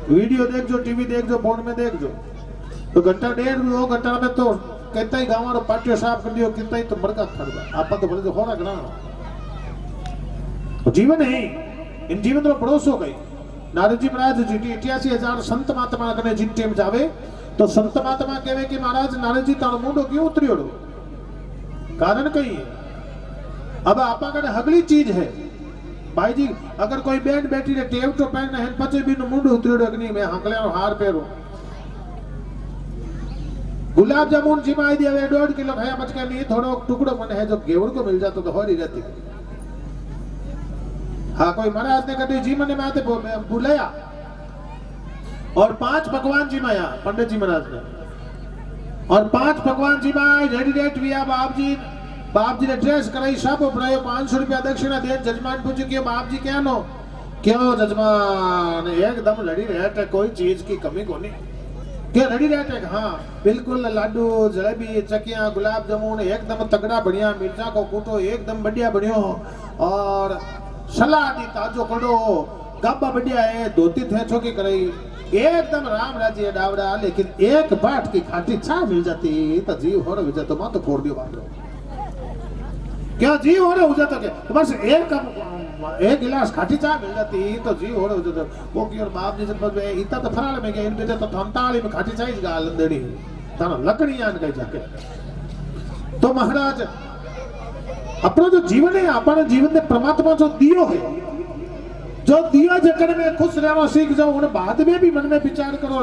वीडियो देख जो, टीवी देख जो, फोन में देख जो, तो घंटा 1.5-2 घंटा में तो कहता ही गाँव पाटियो साफ कर दियो, कितना ही तो मरका खड़गा आप तो बोले तो होना गना। जीवन है इन जीवन रो पड़ोसो गई नारद जी महाराज जी 88,000 संत महात्मा कने जिन टेम जावे तो संत महात्मा कहवे कि महाराज नारद जी तारो मुंडो क्यों उतरियोड़ो कारण कही अब आपा कने हगली चीज है भाई जी अगर कोई बैन बैठी ने टेव तो पहन है पचे भी मुंडो उतरियोड़ो अग्नि में हकले हार पहरो गुलाब जामुन जी माई दिया 1.5 किलो खाया मचका नहीं थोड़ा टुकड़ो मन है जो गेवड़ को मिल जाता तो होरी रहती हाँ कोई महाराज ने कभी जी मने माते बुलाया और 5 भगवान जी माया पंडित जी महाराज ने और 5 भगवान जी माए रेडी रेट हुआ बाप जी ने ड्रेस कराई सब उपरायो 500 रुपया दक्षिणा दे जजमान पूछे क्यों बाप जी क्या नो क्यों जजमान एकदम रेडी रेट है कोई चीज की कमी को नहीं क्या रेडी रेट है हाँ बिल्कुल लाडू जलेबी चकियां गुलाब जामुन एकदम तगड़ा बढ़िया मिर्चा को कूटो एकदम बढ़िया बढ़िया और सलाद ताजो कड़ो गब्बा बढ़िया है धोती थे छोकी कराई एकदम राम राज्य डावड़ा लेकिन एक बाट की खाटी छा मिल जाती तो जीव हो रहा तो मां तो फोड़ दियो बांधो क्या जीव हो रहा हो जाता क्या बस एक गिलास खाटी चाय मिल जाती तो जीव हो रहा हो जाता वो की और बाप जी जब इतना तो फराल में गए इन बेटे तो थमताली में खाटी चाय गाल देनी ताना लकड़ियां गई जाके तो महाराज अपना जो जीवन है अपने जीवन में परमात्मा जो दियो है जो दिया जकड़ में खुश रहना सीख जाओ उन्हें बाद में भी मन में विचार करो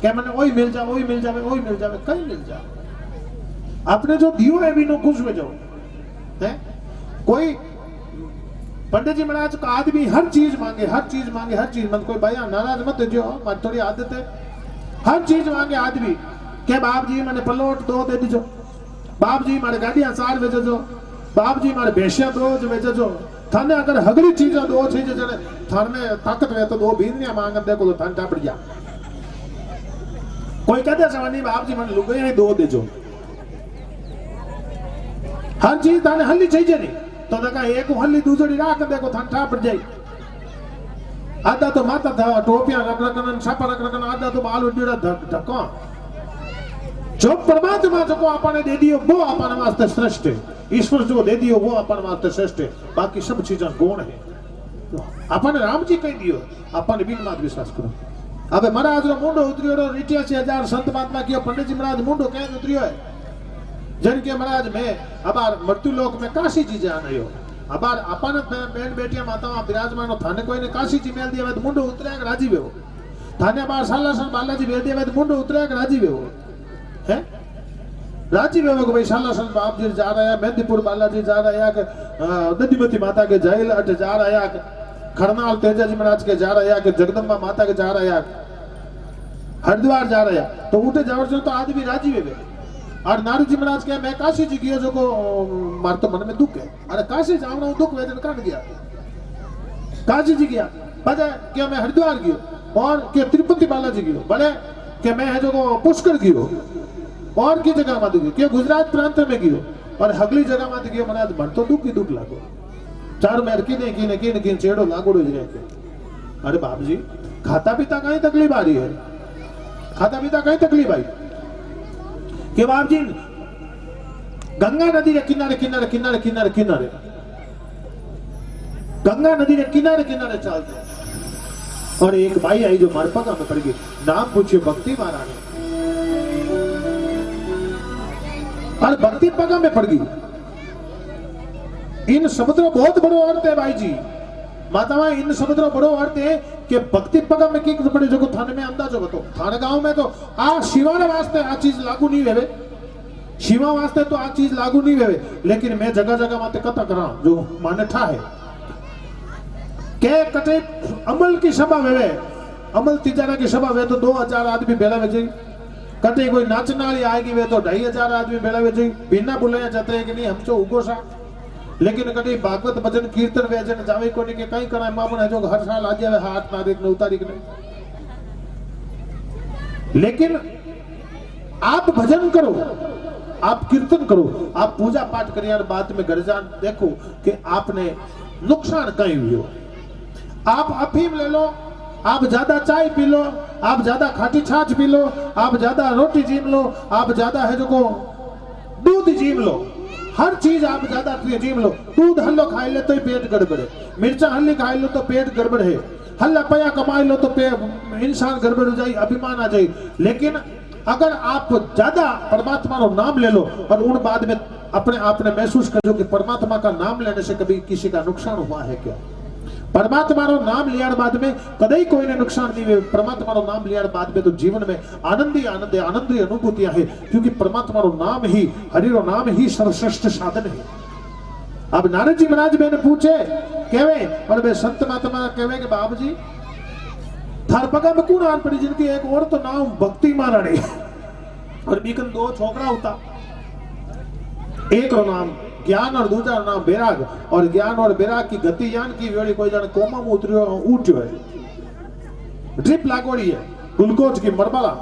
क्या मैंने वही मिल जाए वही मिल जाए वही मिल जाए कहीं मिल जाए अपने जो दियो है भी नो खुश हो जाओ है कोई पंडित जी महाराज का आदमी हर चीज मांगे हर चीज मत कोई भैया नाराज मत जो मत थोड़ी आदत है हर चीज मांगे आदमी के बाप जी मैंने पलोट 2 दे दीजो बाप जी मारे गाड़ियां 4 भेजो जो बाप जी मारे भैंसिया 2 भेजो जो थाने अगर हगली चीज 2 चीज जने थान में ताकत है तो 2 भीनिया मांग देखो तो थान टापड़ जा कोई कहते सवानी बाप जी मैंने लुगाई 2 देजो हर चीज थाने हल्ली चाहिए नहीं तो देखा एक हल्ली दूसरी राख देखो थान टापड़ जाई आधा तो माता था टोपियां रख रखन छापा रख रखन आधा तो बाल उड्डीड़ा ढको जो परमात्मा जो आपने दे दियो वो अपने वास्ते श्रेष्ठ है ईश्वर जो दे दियो वो अपने वास्ते श्रेष्ठ है बाकी सब चीजें गौण है अपने राम जी कह दियो अपने बिन मात विश्वास करो अब महाराज रो मुंडो उतरियो 88,000 संत महात्मा कियो पंडित जी महाराज मुंडो कह उतरियो है जन के महाराज में अबार मृत्यु लोक में काशी जी जान आयो अबार अपन बेन बेटियां माताओं विराजमान थाने कोई ने काशी जी मेल दिया तो मुंडो उतरे राजी वेहो थाने बार सालासन बालाजी भेज दिया तो मुंडो उतरे राजी वेहो है राजी वेहो भाई सालासन बाप जी जा रहा है मेहंदीपुर बालाजी जा रहा है नदीमती माता के जैल अट जा रहा है खरनाल तेजा जी महाराज के जा रहा है जगदम्बा माता के जा रहा है हरिद्वार जा रहा है तो उठे जबरदस्त तो आदमी राजी वेवे और नारद जी महाराज के मैं काशी जी गयो जो को मार तो मन में दुख है अरे काशी जावना दुख वेदन काट गया काशी जी गया बजा क्या मैं हरिद्वार गयो और के तिरुपति बालाजी गयो बड़े के मैं है जो को पुष्कर गयो और की जगह मत गयो के गुजरात प्रांत में गयो और हगली जगह मत गयो महाराज मन तो दुख ही दुख लागो चार मेर की चेड़ो लागोड़ो ज रहे अरे बाप जी खाता पीता कहीं तकलीफ आ रही है खाता पीता कहीं तकलीफ आई कि बाप जी गंगा नदी के किनारे किनारे किनारे किनारे किनारे गंगा नदी के किनारे किनारे चलते और एक भाई आई जो मारपका में पड़ गई नाम पूछिए भक्ति महारानी और भक्ति पगा में पड़ गई इन शब्दों बहुत बड़ो अर्थ है भाई जी मातावा इन शब्दों बड़ो अर्थ है कि भक्ति पगा में की पड़े जो थाने में अंदाजो बतो थाने गांव में तो आ शिवाने वास्ते आ चीज लागू नहीं वेवे शिवा वास्ते तो आ चीज लागू नहीं वेवे लेकिन मैं जगह जगह माते कथा करा जो माने ठा है के कटे अमल की सभा वेवे अमल तिजारा की सभा वे तो 2000 आदमी बेला वे जाई कटे कोई नाचने वाली आएगी वे तो 2500 आदमी बेला वे जाई बिना बुलाया जाते हैं कि नहीं हम तो उगो सा लेकिन कभी भागवत भजन कीर्तन वेजन जावे को नहीं के कहीं कराए मामन है जो हर साल आ जावे 8 तारीख ने 9 तारीख ने लेकिन आप भजन करो आप कीर्तन करो आप पूजा पाठ करिए और बाद में घर जान देखो कि आपने नुकसान कहीं हुआ आप अफीम ले लो आप ज्यादा चाय पी लो आप ज्यादा खाटी छाछ पी लो आप ज्यादा रोटी जीम लो आप ज्यादा है जो को दूध जीम लो हर चीज आप ज्यादा जीव लो। दूध हल्लो खाई ले तो पेट गड़बड़ है, मिर्चा हल्ली खाई लो तो पेट गड़बड़ है, हल्ला पया कमाई लो तो इंसान गड़बड़ हो जाए, अभिमान आ जाए। लेकिन अगर आप ज्यादा परमात्मा का नाम ले लो और उन बाद में अपने आप ने महसूस करो कि परमात्मा का नाम लेने से कभी किसी का नुकसान हुआ है क्या? परमात्मा रो नाम लिया बाद में कदई कोई ने नुकसान नहीं हुए। परमात्मा रो नाम लिया बाद में तो जीवन में आनंद ही अनुभूतियां है, क्योंकि परमात्मा रो नाम ही, हरि रो नाम ही सर्वश्रेष्ठ साधन है। अब नारद जी महाराज मैंने पूछे कहवे और वे संत महात्मा कहवे कि बाबू जी थार पगा में कौन आन पड़ी जिनकी एक और तो नाम भक्ति महारानी और बीकन दो छोकरा होता, एक रो नाम ज्ञान और दूसरा नाम बैराग, और ज्ञान और बैराग की गति ज्ञान की वेड़ी कोई जाने कोमा में उठ्यो है, ड्रिप लागोड़ी है ग्लूकोज की मरबला।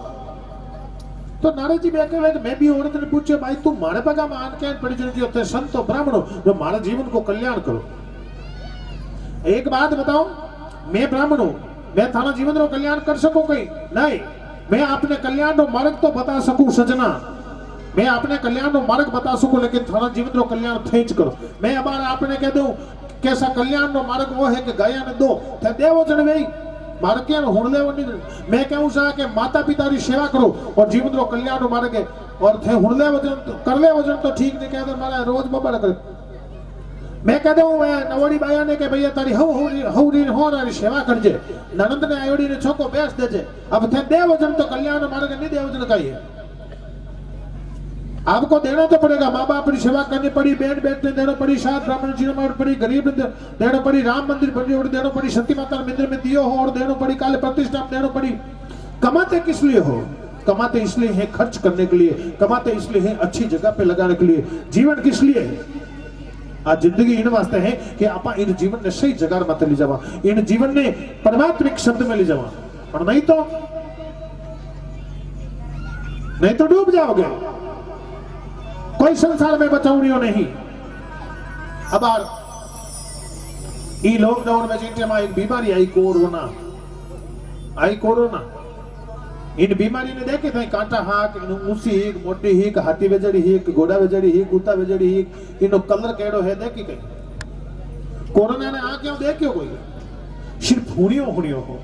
तो नारद जी मैं भी औरत ने पूछे भाई तू मारे पगा में आन क्या पड़ी जिनकी होते संत और ब्राह्मणों जो हमारे जीवन को कल्याण करो। एक बात बताओ, मैं ब्राह्मण हूं, मैं थाना जीवन रो कल्याण कर सकूं कहीं नहीं? मैं अपने कल्याण रो मार्ग तो बता सकूं सजना, मैं अपने कल्याण रो मार्ग बता सकूं, लेकिन थाना जीवन रो कल्याण थेच करो। मैं अब आपने कह दूं कैसा कल्याण रो मार्ग वो है कि गाया ने दो थे देवो जन भाई मार्ग क्या हुण लेवो नहीं। मैं कहूं सा कि माता पिता री सेवा करो और जीवन रो कल्याण रो मार्ग है, और थे हुण लेवो जन कर लेवो जन तो ठीक नहीं कहते मारा रोज बबड़ कर। मैं कह दूं नवड़ी बाया ने के भैया तारी हौरी होरारी सेवा करजे, ननंद ने आयोडी ने छोको बेस देजे, अब थे देवजन तो कल्याण मार्ग नहीं देवजन का ही है। आपको देना तो पड़ेगा, माँ बाप की सेवा करनी पड़ी, बेट बेट ने देना पड़ी, साथ ब्राह्मण जी ने पड़ी, गरीब ने देना पड़ी, राम मंदिर बनी और देना पड़ी, सती माता मंदिर में दियो हो और देना पड़ी, काले प्रतिष्ठा देना पड़ी। कमाते किस लिए हो? कमाते इसलिए है खर्च करने के लिए, कमाते इसलिए है अच्छी जगह पे लगाने के लिए। जीवन किस लिए है? आज जिंदगी इन वास्ते है कि आप इन जीवन ने सही जगह मत ले जावा, इन जीवन ने परमात्मिक शब्द में ले जावा, और नहीं तो डूब जाओगे। कोई संसार में बचाऊनियो नहीं। अब ई लॉकडाउन में जिनके मां एक बीमारी आई कोरोना, इन बीमारी ने देखे थे कांटा हाक ऊसी हिक मोटी हिक हाथी वेजड़ी हिक घोड़ा वेजड़ी हिक कुत्ता वेजड़ी हिक इनो कलर केड़ो है देखी कहीं कोरोना ने आ क्यों देखियो कोई सिर्फ हुनियो हो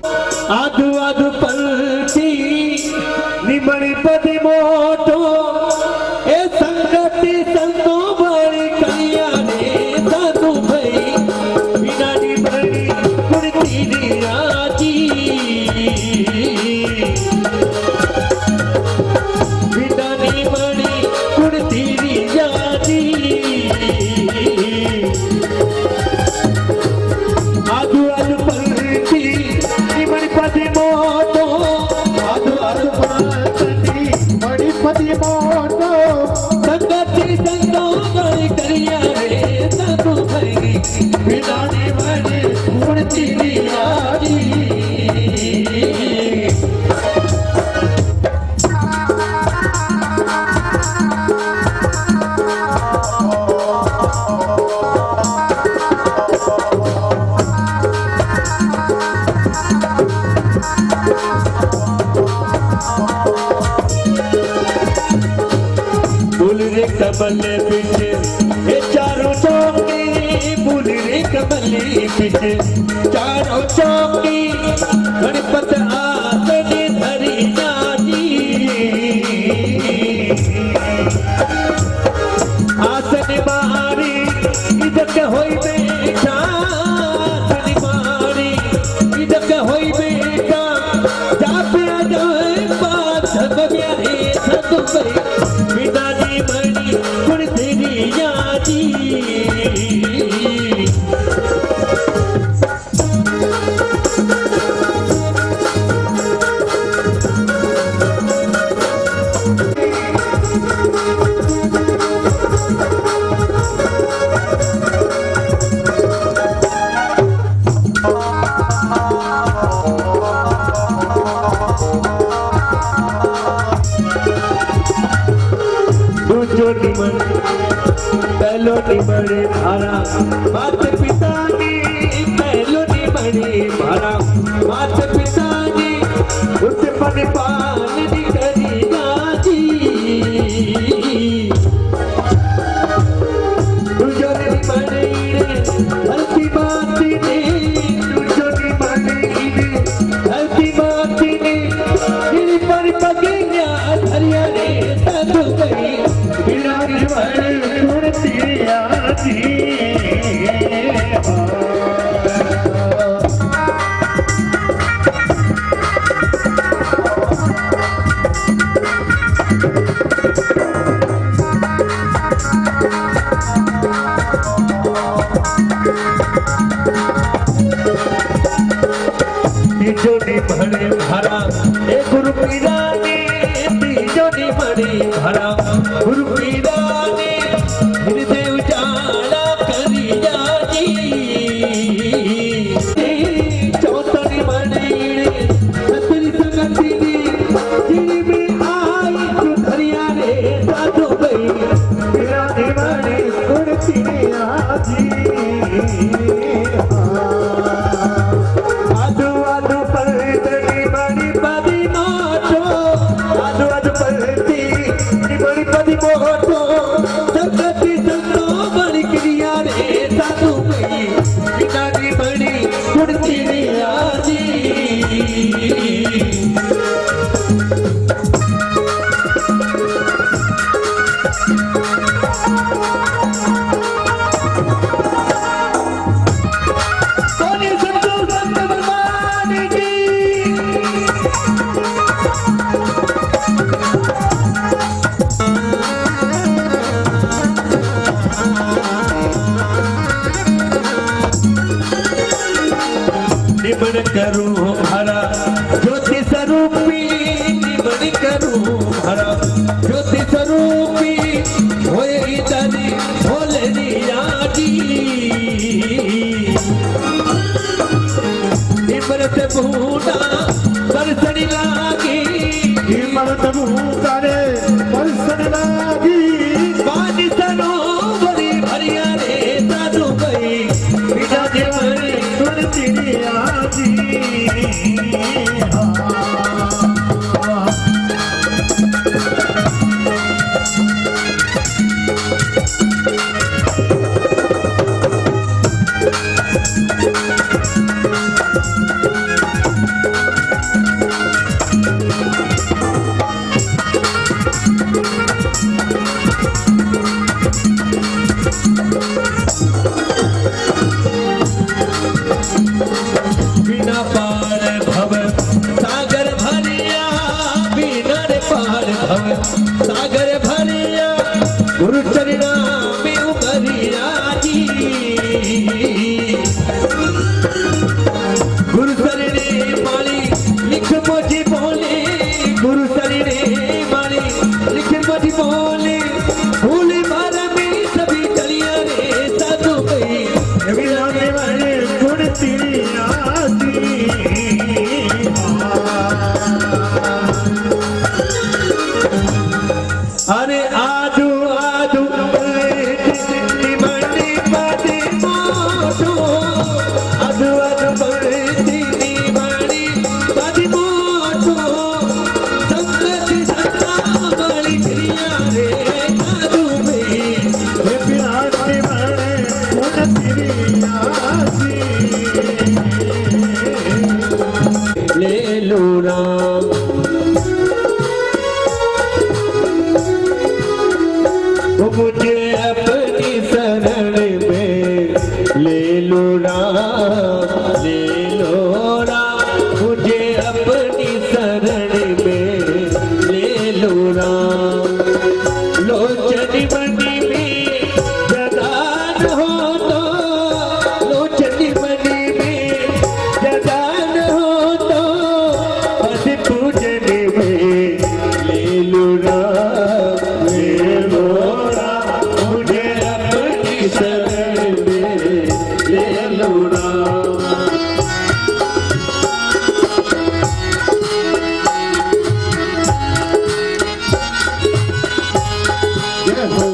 आधु आधु पलटी निमणि पदि मोटो ए संगति संतो बड़ी कलिया रे साधु भई बिना निमणि कुर्ती राजी कमले पीछे ये चारों चौकी बुली रे कमले पीछे चारों चौकी गणपत आसनी धरी जाती आसनी मारी इधर के होई बेटा आसनी मारी इधर के होई बेटा जापे जाए बात बगिया रे सद बिना दी बड़ी कुड़ तेरी यादी पहलो निमड़े भारा मात पिता की पहलो निमड़े भारा मात पिता की उस पर पालनी करी जाती भरे भरा ए गुरु पीराने तीजोनी भरी भरा गुरु पीराने हृदय उजाला करिया जी चौतरी मणिड़े सतरी संगति दी जिनी में आई सुधरिया रे साधु गई पीराने मणि गुरती आजी निमन करूं हरा ज्योति स्वरूपी निमन करूं हरा ज्योति स्वरूपी होए दादी भोले जी निमरत बूटा बरसनी लागी निमरत बूटा रे बरसनी लागी पानी सरोवरी भरिया रे साधु गई बिना देवरी सुनती बिना पार भव सागर भरिया बिना पार भव सागर भरिया गुरु चरणा में उबरिया जी गुरु शरणे माली लिख मोजी बोले गुरु शरणे माली लिख मोजी बोले भूल भर में सभी चलिया रे साधु गई विराने वाले गुण तेरी अरे आदू आदू निमनी पदे मोटो आदू आदू बड़ी निमनी पदे मोटो संगति सत्ता बड़ी क्रिया रे आदू में ये बिहार बड़े गुण तेरी आसी ले लो राम मुझे अपनी शरण में ले लो राम मुझे अपनी शरण में ले लो राम लोचन मणि में जदान हो तो लोचन मणि में जदान हो तो बस पूजन में ले लो राम मुझे अपनी शरण में ले लो राम जय हो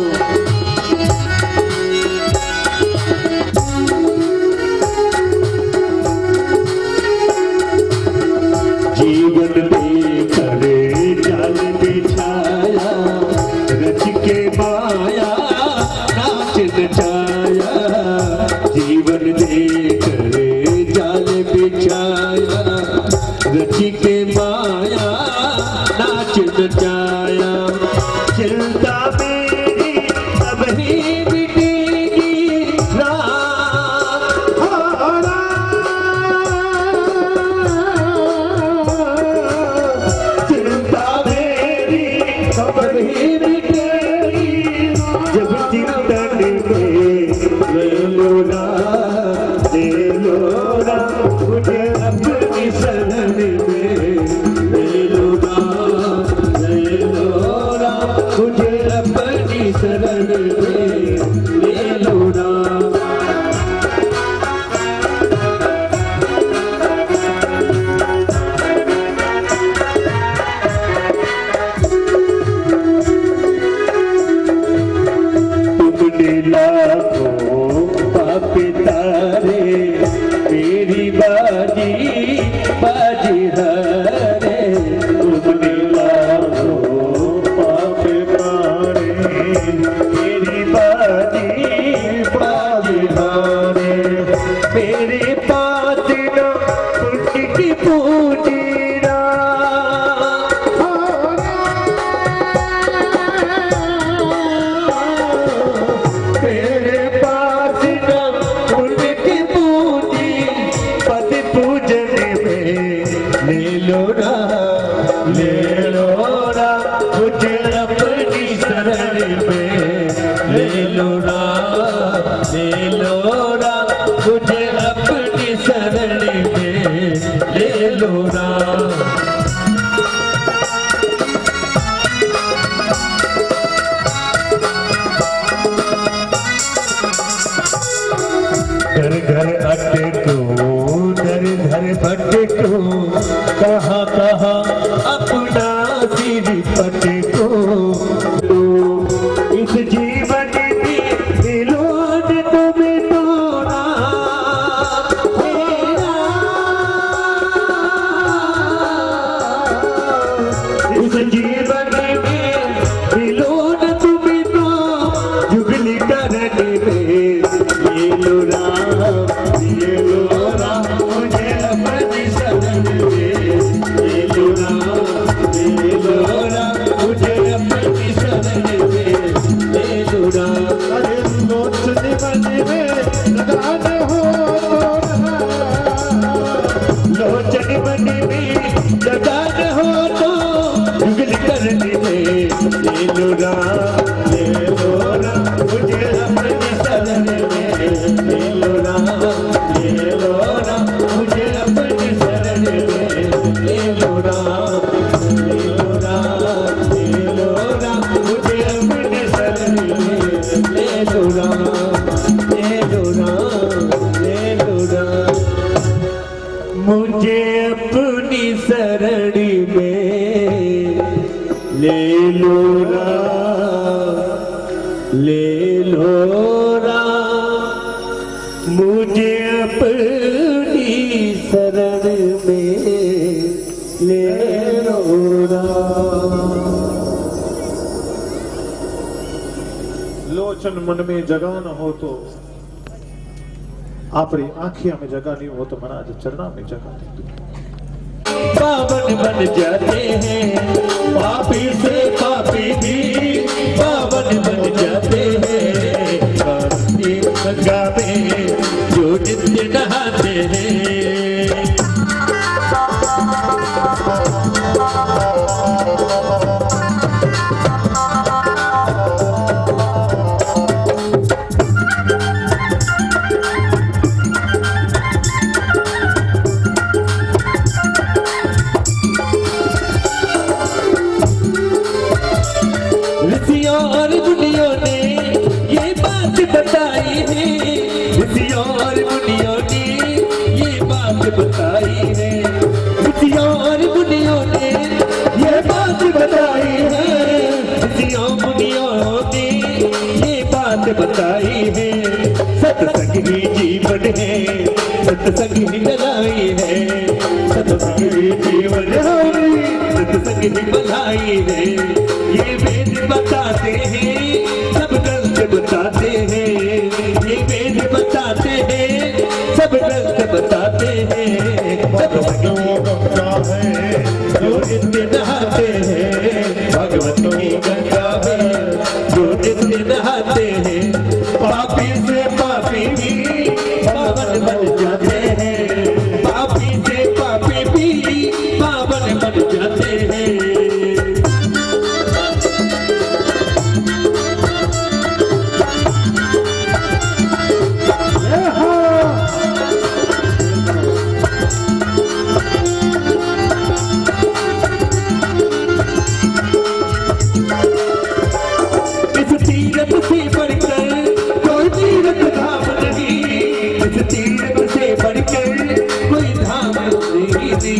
ले लो राम मुझे अपनी शरण में ले लो राम। घर घर अटको दर धर भटको कहाँ कहाँ अपना सिर पटको। इस जीवन में मिलोन तुम्हें तोड़ा इस जीवन में मिलोन तुम्हें तो जुगली करने में ये लो राम मुझे अपनी शरण में ये लो राम मुझे अपनी शरण में ये लो राम। अरे लोचन मन में लगान हो लोचन मन में लगान हो तो जुगल करने में ये लो राम मुझे अपनी शरण में ये लो राम मुझे अपनी शरण में ये लो राम मुझे अपनी शरण में ले लो राम मुझे अपनी शरण में ले लो राम मुझे अपनी शरण में ले लो राम। लोचन मन में जगह न हो तो आपरी आँखिया में जगह नहीं हो तो महाराज चरणा में जगह दे। पावन बन जाते हैं पापी से पापी भी पावन बन जाते हैं गंगा में जो नित्य नहाते हैं। ऋषियों और मुनियों ने ये बात बताई है ऋषियों और मुनियों ने ये बात बताई है ऋषियों और मुनियों ने ये बात बताई है ऋषियों मुनियों ने ये बात बताई है। सत्संग ही जीवन है सत्संग ही भलाई है सत्संग ही जीवन है सत्संग ही भलाई है। ये वेद बताते हैं सब ग्रंथ बताते हैं ये वेद बताते हैं सब ग्रंथ बताते हैं। सत्संग गंगा है जो नित्य नहाते हैं भगवत की गंगा में जो नित्य नहाते हैं पापी से पापी भी पावन बन जाते हैं पापी से पापी भी पावन बन जाते हैं। इस तीरथ से बढ़कर कोई तीरथ धाम नहीं इस तीरथ से बढ़कर कोई धाम नहीं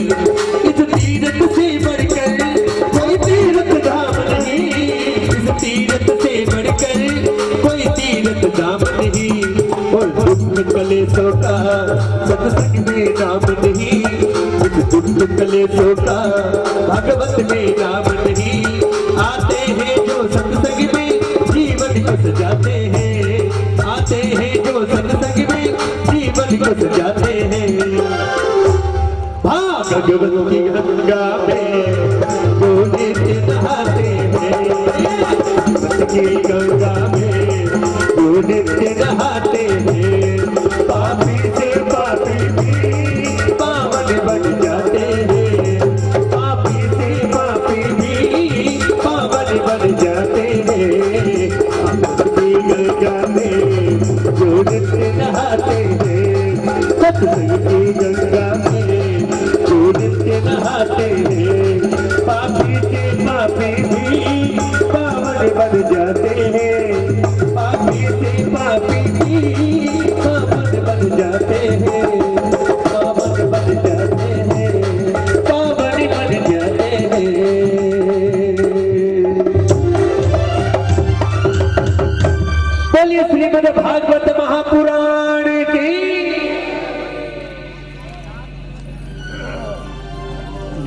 इस तीरथ से बढ़कर कोई तीरथ धाम नहीं इस तीरथ से बढ़कर कोई तीरथ धाम नहीं। और दुख कलेशों का सत्संग में नाम नहीं इस दुख कलेशों का भगवत में नाम नहीं। आते हैं जो सत्संग में जीवन को सजाते हैं आते हैं जो सत्संग में जीवन को सजाते हैं। भगवत की गंगा में जो नित्य नहाते हैं भगवत की गंगा में जो नित्य नहाते हैं पापी से पापी भी पावन बन जाते हैं पापी से पापी भी पावन बन जाते हैं। गंगा में जो नित्य नहाते हैं सतसंग की गंगा में, जो नित्य नहाते हैं पापी से पापी भी पावन बन जाते हैं, पापी से पापी भी पावन बन जाते हैं, पावन बन जाते हैं, पावन बन जाते हैं। बोलिए श्रीमद् भागवत महापुराण की।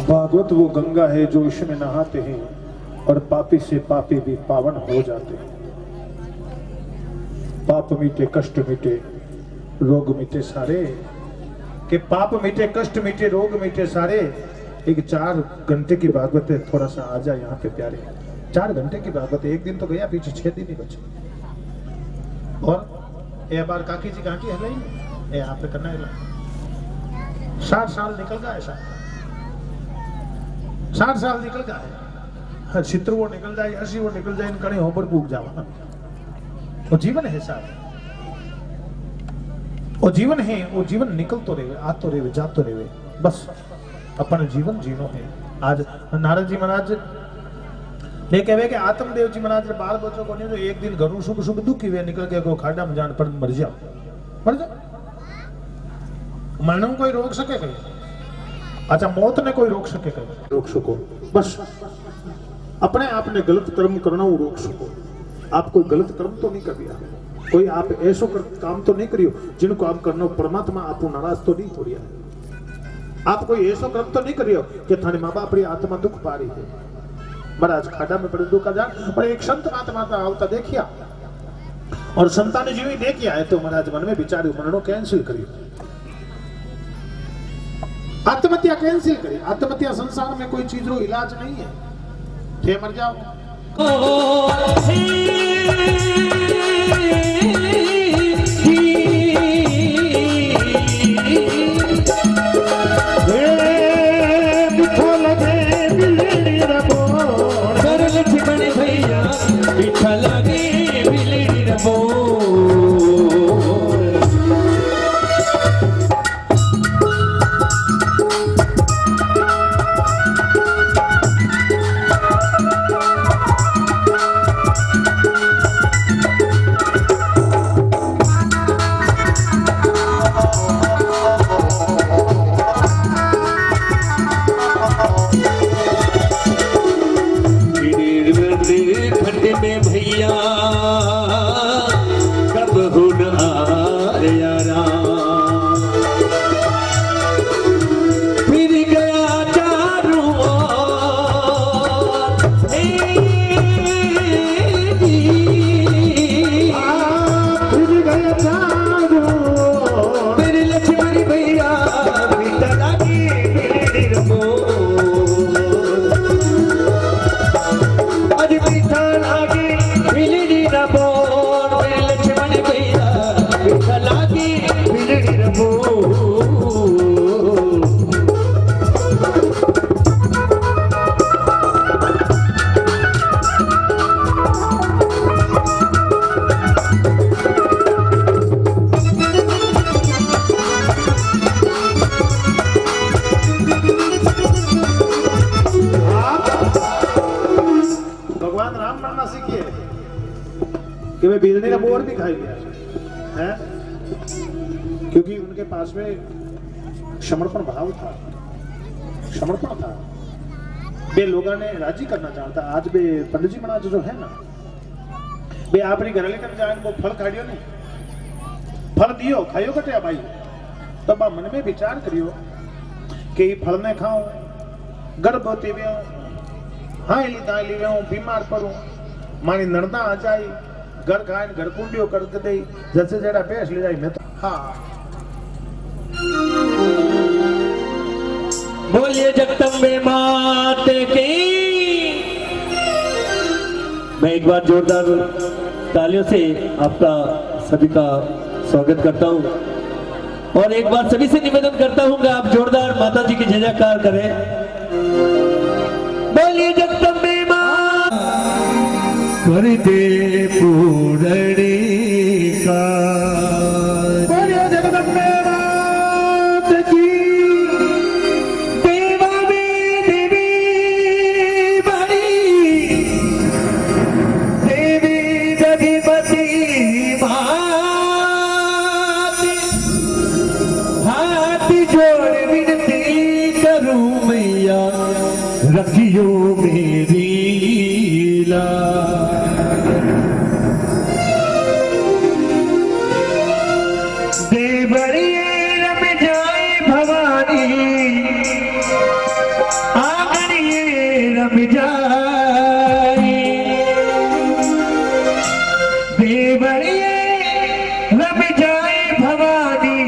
भागवत वो गंगा है जो इसमें नहाते हैं और पापी से पापी भी पावन हो जाते हैं। पाप मीटे कष्ट मीटे रोग मीटे सारे, के पाप मीटे कष्ट मीटे रोग मीटे सारे। एक 4 घंटे की भागवत है, थोड़ा सा आ जाए यहाँ पे प्यारे। 4 घंटे की भागवत है, एक दिन तो गया, पीछे 6 दिन ही बचे। और ये बार काकी जी काकी है नहीं, ये आप पे करना है। 60 साल निकल गया ऐसा, 60 साल निकल गया, 70 वो निकल जाए, 80 वो निकल जाए, कहीं होपर पूग जावा। वो जीवन है साहब, वो जीवन है, वो जीवन निकल तो रहे, आ तो रहे, जा तो रहे, बस अपन जीवन जीनो है। आज नारद जी महाराज ने कहे कि आत्मदेव जी महाराज बाल बच्चों को नहीं तो एक दिन घरों सुख सुख दुखी वे निकल के को खाड़ा में जान पर मर जाओ, मर जाओ। मरण कोई रोक सके कहीं? अच्छा, मौत ने कोई रोक सके कहीं? रोक सको, बस अपने आप ने गलत कर्म करना वो रोक सको। आप कोई गलत कर्म तो नहीं कर दिया, कोई आप ऐसो काम तो नहीं करियो जिनको आप करना परमात्मा आपको नाराज तो नहीं थोड़ी। आप कोई ऐसो कर्म तो नहीं करियो कि थाने माँ बाप आत्मा दुख पा रही है। महाराज खाड़ा में पड़े दुख का जान, पर एक संत महात्मा आवता देखिया और संता ने जीवी देखिया है तो महाराज मन में विचार मरणों कैंसिल करियो, आत्महत्या कैंसिल करी। आत्महत्या संसार में कोई चीज रो इलाज नहीं है, थे मर जाओ। कि वे बिजली का बोर भी खाई गया है, क्योंकि उनके पास में समर्पण भाव था, समर्पण था। वे लोगों ने राजी करना चाहता। आज वे पंडित जी महाराज जो है ना, वे अपनी घर लेकर जाए, वो फल खाइयो नहीं, फल दियो खाइयो कटे भाई, तब आप मन में विचार करियो कि फल ने खाऊं, गर्भवती वे हाँ दाली वे बीमार पड़ू, मानी नर्दा आ जाए, घर खाए घर कुंडियो कर दे, जैसे जरा पेश ले जाए। मैं तो हाँ बोलिए जगदम्बे मात की। मैं एक बार जोरदार तालियों से आपका सभी का स्वागत करता हूं और एक बार सभी से निवेदन करता हूं कि आप जोरदार माता जी की जय जयकार करें। बोलिए जगदम्बे मां कर दे पूरणी का। जोड़ विनती करूं मैया रखियो मेरी देवरिए रम जाए भवानी आंगनिए रम जाए देवरिए रम जाए भवानी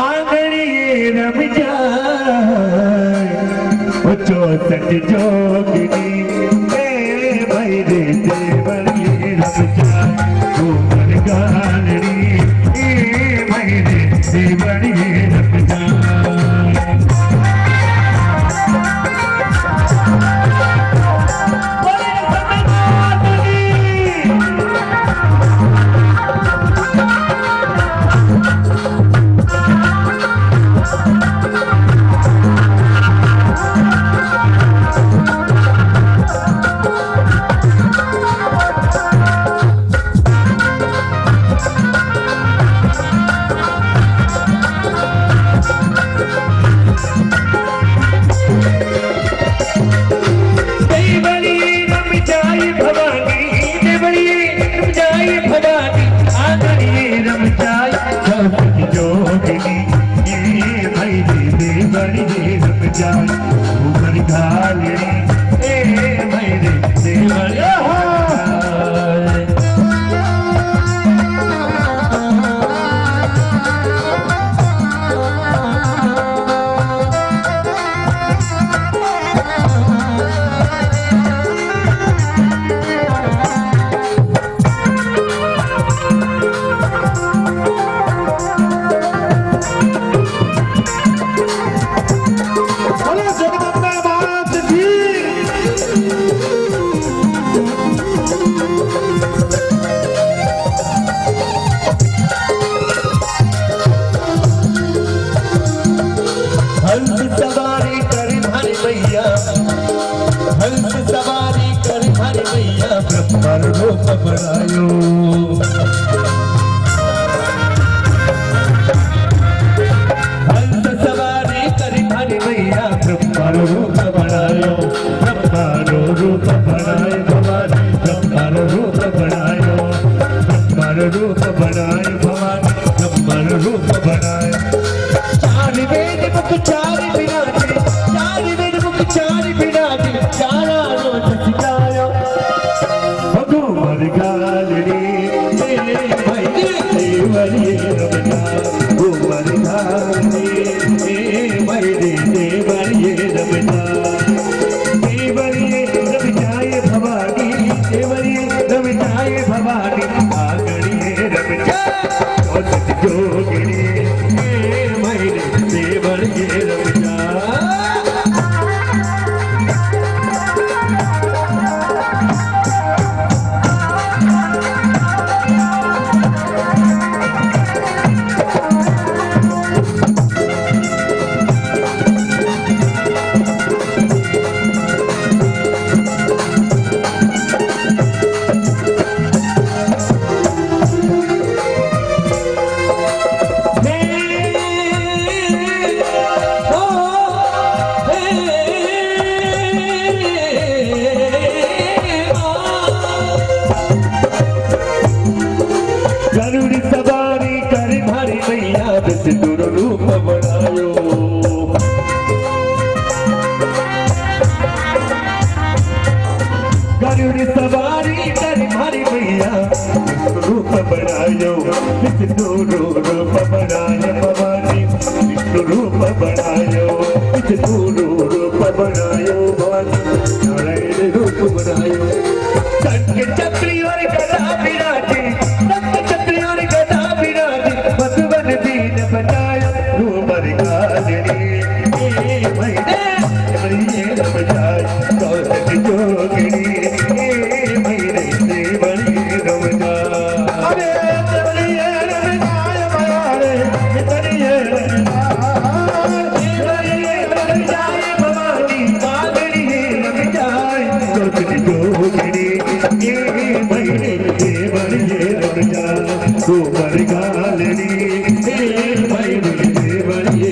आंगनिए रम जाए ओ चौसठ जोगनी मेरे देवरिए रम जाए घूमर गालड़ी मेरे देवरिए रम जाए ऊपर घालड़ी मेरे देवरिया हंस सवारी कर हरि मैया हंस सवारी कर हरि मैया ब्रह्मर रूप बनायो हंस सवारी कर हरि मैया ब्रह्मर रूप बनायो ब्रह्मर रूप बनाए भवानी ब्रह्मर रूप बनायो ब्रह्मर रूप बनाए भवानी ब्रह्मर रूप बनाए चार वेद मुख चार विराजे चार वेद मुख चार विराजे चारा रोज सिखायो भगवान गालड़ी मेरे भाई देवरिए रम जाए भगवान गालड़ी मेरे देवरिए रम जाए देवरिए रम जाए भवानी देवरिए रम जाए भवानी आगड़िए रम जाए जोगिनी देवरिए रम जाए गरुड़ सवारी कर हरि मैया विष्णु रूप बनायो गरुड़ सवारी कर हरि मैया विष्णु रूप बनायो विष्णु रूप बनाय भवानी विष्णु रूप बनायो विष्णु रूप बनायो भवानी नारायण रूप बनायो संग चक्री और गदा विराजे बचाया रूमर गालड़ी मेरे रम जाए चौसठ जोगड़ी मेरे देवरिए रम जाए देवरिए रम जाए देवरिए रम जाए भवानी आगड़िए रम जाए चौसठ जोगड़ी मेरे देवरिए रम जाए रूमर गालड़ी देवरिए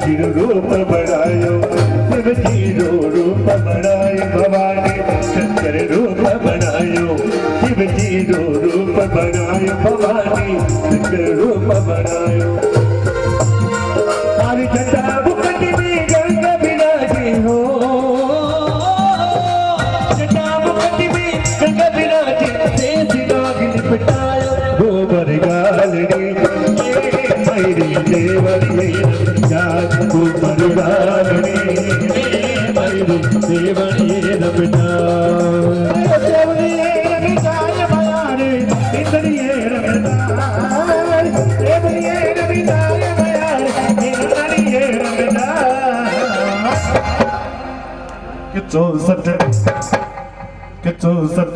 तेरो रूप बढ़ायो शिव जी रो रूप बढ़ायो भवानी शंकर रूप बढ़ायो शिव जी रो रूप बढ़ायो भवानी शंकर रूप बढ़ायो काली जटा मुकुट में गंगा विराजे हो जटा मुकुट में गंगा विराजे शेष नाग निपटायो गोबर गालड़ी मेरी देवरी जात गोबर गालड़ी मेरी देवरी रमना देवरी रमिताय भयारे इंद्रिये रमना देवरी रमिताय भयारे इंद्रिये रमना किचो सट चोरी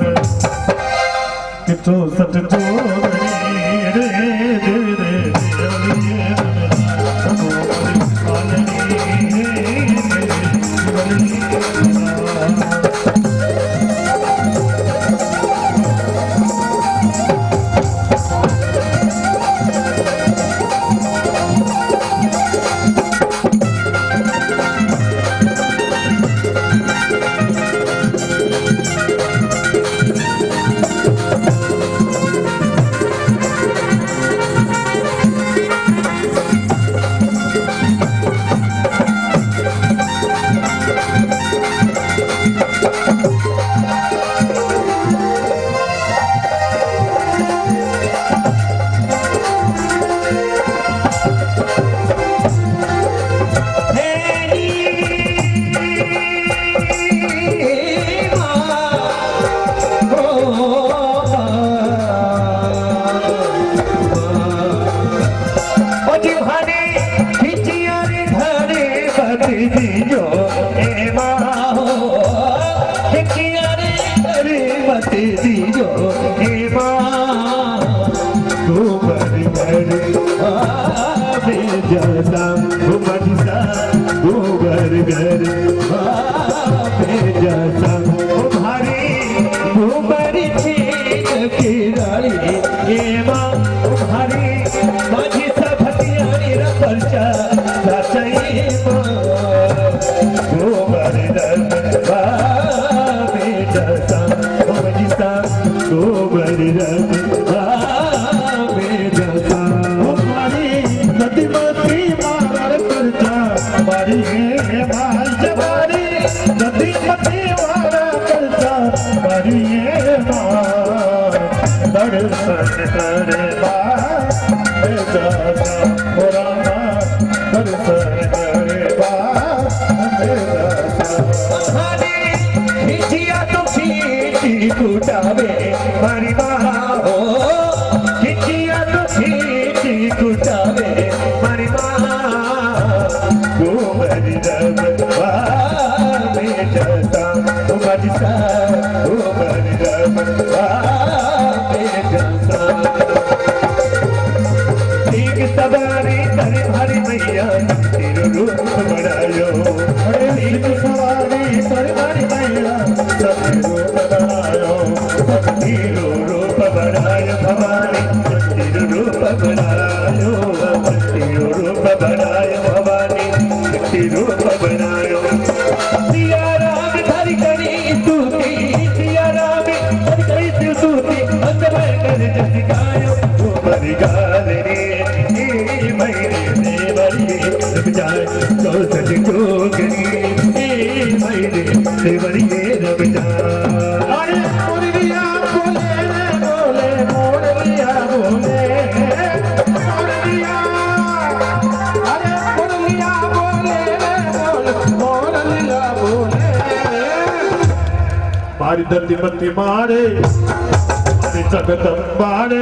मारी धरती मत्ती मारे मारी जगत मारे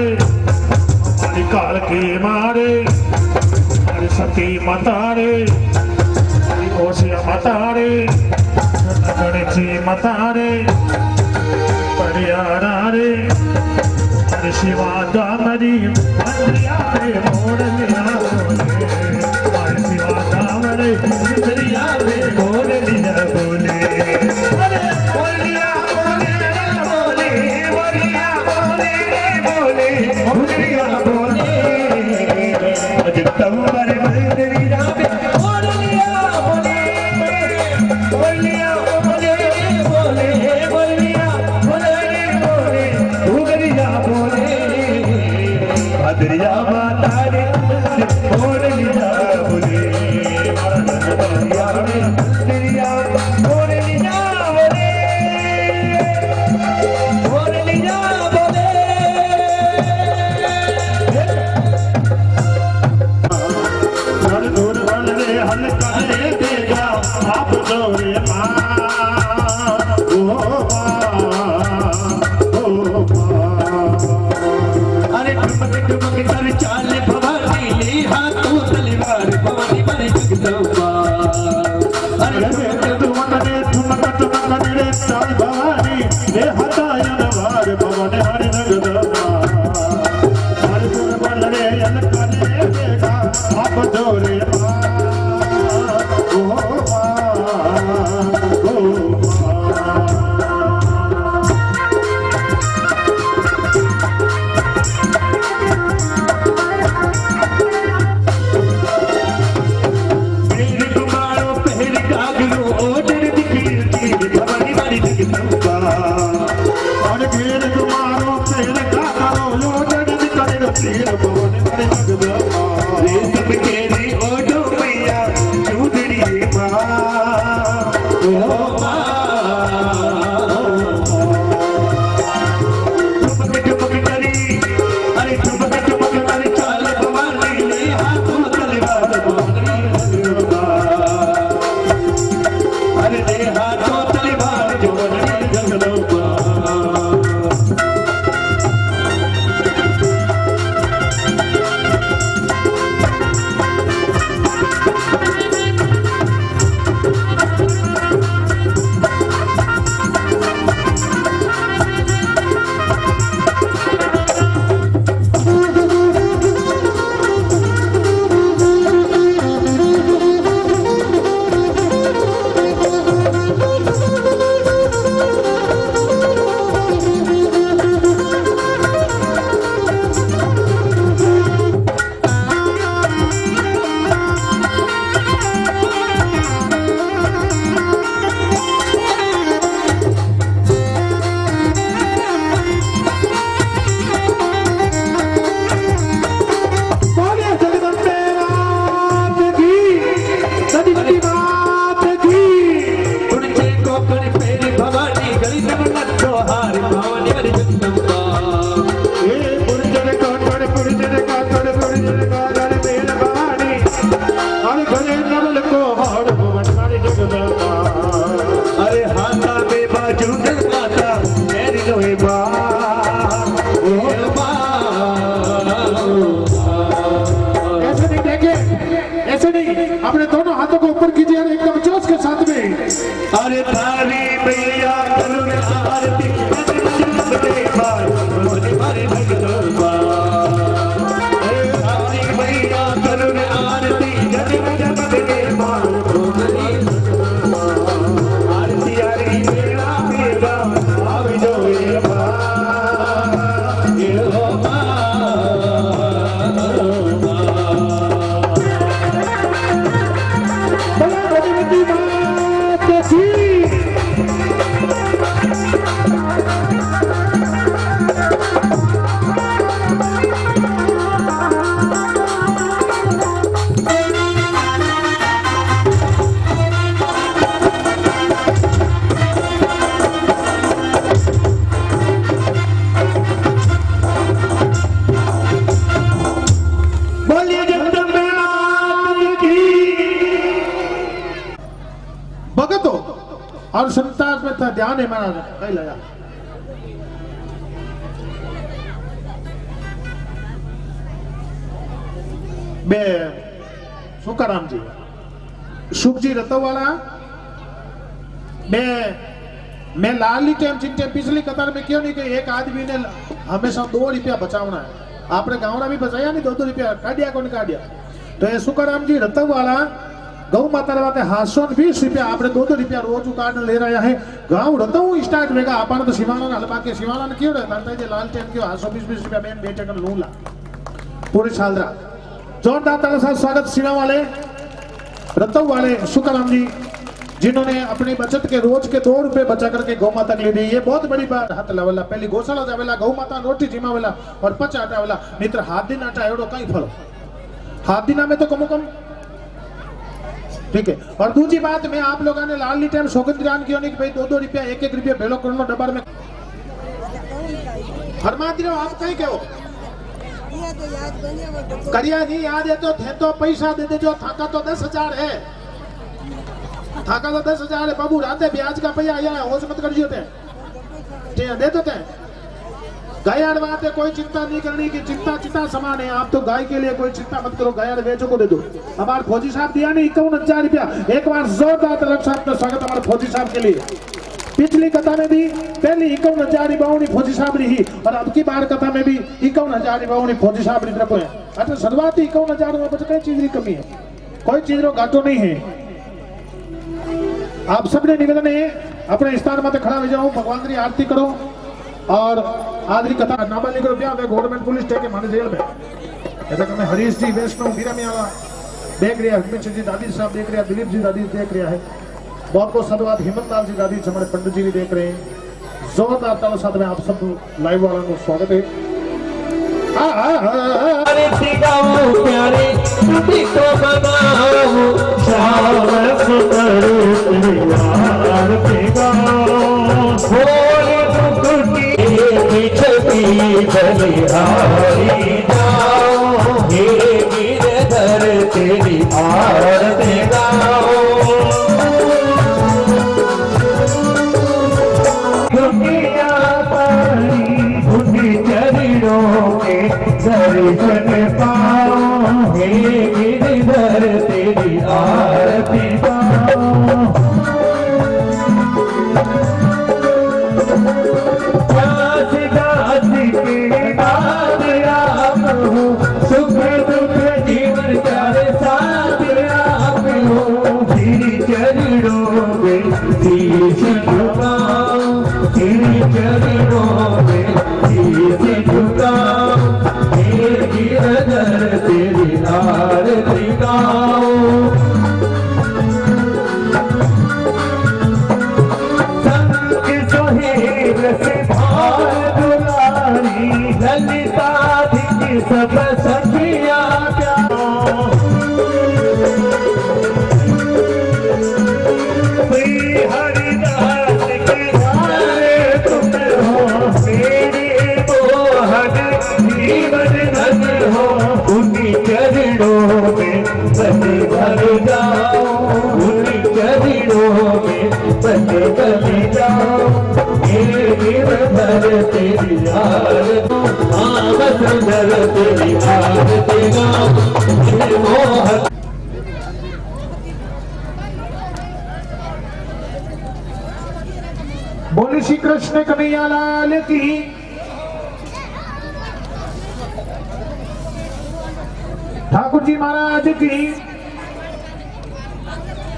मारी काल के मारे मारी सती मातारे मारी कोशिया मातारे गणेशी मातारे परियारा रे मारी शिवा दामरी मंदिया रे मोरलिया बोले मारी शिवा दामरे मंदिया रे मोरलिया बोले जगदम्बर मंदिर बोलिया बोले बोले बोलिया बोले बोले उगरिया बोले भद्रिया माता रे बोलिया बोले भद्रिया रे भद्रिया बोलिया बोले बोलिया बोले हर दूर बन रे हल करे देगा आप जोरे माँ ओ अरे ठुमक ठुमक कर चाल भवानी ली हाथों तलवार भवानी बने जगदम्बा अरे ठुमक ठुमक रे चाल भवानी रे हतायन वार भवन हरि जगदम्बा हर दूर बन रे हल करे देगा आप जोरे माँ ओ अपने दोनों हाथों को ऊपर कीजिए और एकदम जोश के साथ में। अरे थारी मैया करुण आरती बदे बार बोले मारे भगतोबा थारी मैया करुण आरती बदे बार बोले आरती आरती मेरा मेरा आवे जो ये बा ये हो बा भगतो और संतास में था ध्यान है महाराज कहीं लगा बे सुकाराम जी सुखजी रतवाला मैं लाली टेम चिंटे पिछली कतार में क्यों नहीं कि एक आदमी ने हमेशा 2 रुपया बचावना है आपने गाँव भी बचाया नहीं 2 रुपया काटिया कौन काटिया तो ये सुकाराम जी रतवाला गौ माता वाते 120 रुपया आपने 2 रुपया रोज उकाड़ ले रहा है गाँव रतऊ स्टार्ट वेगा आपने तो शिवाना हलवा के शिवाना ने क्यों रहता है लाल टेम क्यों 120 रुपया बेन बेटे कर लूला पूरे साल जोरदार ताली साथ स्वागत शिवा वाले रतऊ वाले सुकाराम जी जिन्होंने अपनी बचत के रोज के 2 रुपए बचा करके गौ माता के लिए दी, ये बहुत बड़ी बात। हाथ लावेला पहली गौशाला जावेला, गौ माता रोटी जिमावेला और पच आटावेला, मित्र हाथ दिन आटा एवडो कई फलो हाथ दिना में तो कमो कम, ठीक है। और दूसरी बात, मैं आप लोगों ने लाल टाइम सौगंध दान किया नहीं कि भाई 2-2 रुपया 1-1 रुपया भेलो करो डब्बा में हरमाती रहो। आप कहीं कहो करिया नहीं याद है तो पैसा दे दे, जो थाका तो 10,000 है, थाका तो 10,000 है बाबू, रात ब्याज का पैसा आया है, होश मत करिए दे दो गाय बात है, कोई चिंता नहीं करनी कि चिंता समान है। आप तो गाय के लिए कोई चिंता मत करो, गाय बेचो को दे दो। हमारे फौजी साहब दिया नहीं 51,000 रुपया, एक बार जोरदार तरफ साहब का स्वागत हमारे फौजी साहब के लिए। पिछली कथा में भी पहली 51,000 बावनी फौजी साहब रही और अब की बार कथा में भी 51,000 बावनी फौजी साहब की तरफ है। अच्छा शुरुआती 51,000 में बच कई चीज की कमी है, कोई चीज रो घाटो नहीं है। आप सबने निवेदन है अपने स्थान में खड़ा हो जाओ, भगवान की आरती करो और आदरी कथा नाबालिग रुपया गवर्नमेंट पुलिस स्टेशन माने जेल में ऐसा कि मैं हरीश जी वैष्णव वीरा में आवा देख रहा है, जी दादी साहब देख रहा है, दिलीप जी दादी देख रहा है, बहुत बहुत धन्यवाद। हिम्मत लाल जी दादी हमारे पंडित जी भी देख रहे हैं। जोरदार तालों साथ में आप सब लाइव वालों को स्वागत है। प्यारे प्यारे तुझी को बनाओ सावस करो यार छवि बलिहारी जाओ, हे गिरधर तेरी आरती गाओ। दुनिया पारी उन्हीं चरणों के दर्शन पाओ, हे गिरधर तेरी आरती गाओ। सुख दुख जीवन प्यारे साथ आप हो, तेरी चरणों में शीश झुकाओ, तेरी चरणों में शीश झुकाओ, हे गिरधर तेरी आरती गाओ। संग सोहेल से भार दुलारी, ललिता सब सखिया प्यारो, श्री हरिदास के धारे तुम हो, मेरे मोहन जीवन धन हो, उन्हीं चरणों में बने भर जाओ, उन्हीं चरणों में बने बने जाओ, हे गिरधर तेरी आरती सुंदर तेरी आरती गाओ, हे मोहन। बोले श्री कृष्ण कन्हैया लाल की, ठाकुर जी महाराज की,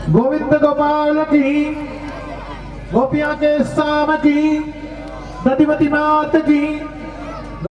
गोविंद गोपाल की, गोपिया के शाम की, दधिमती मात की।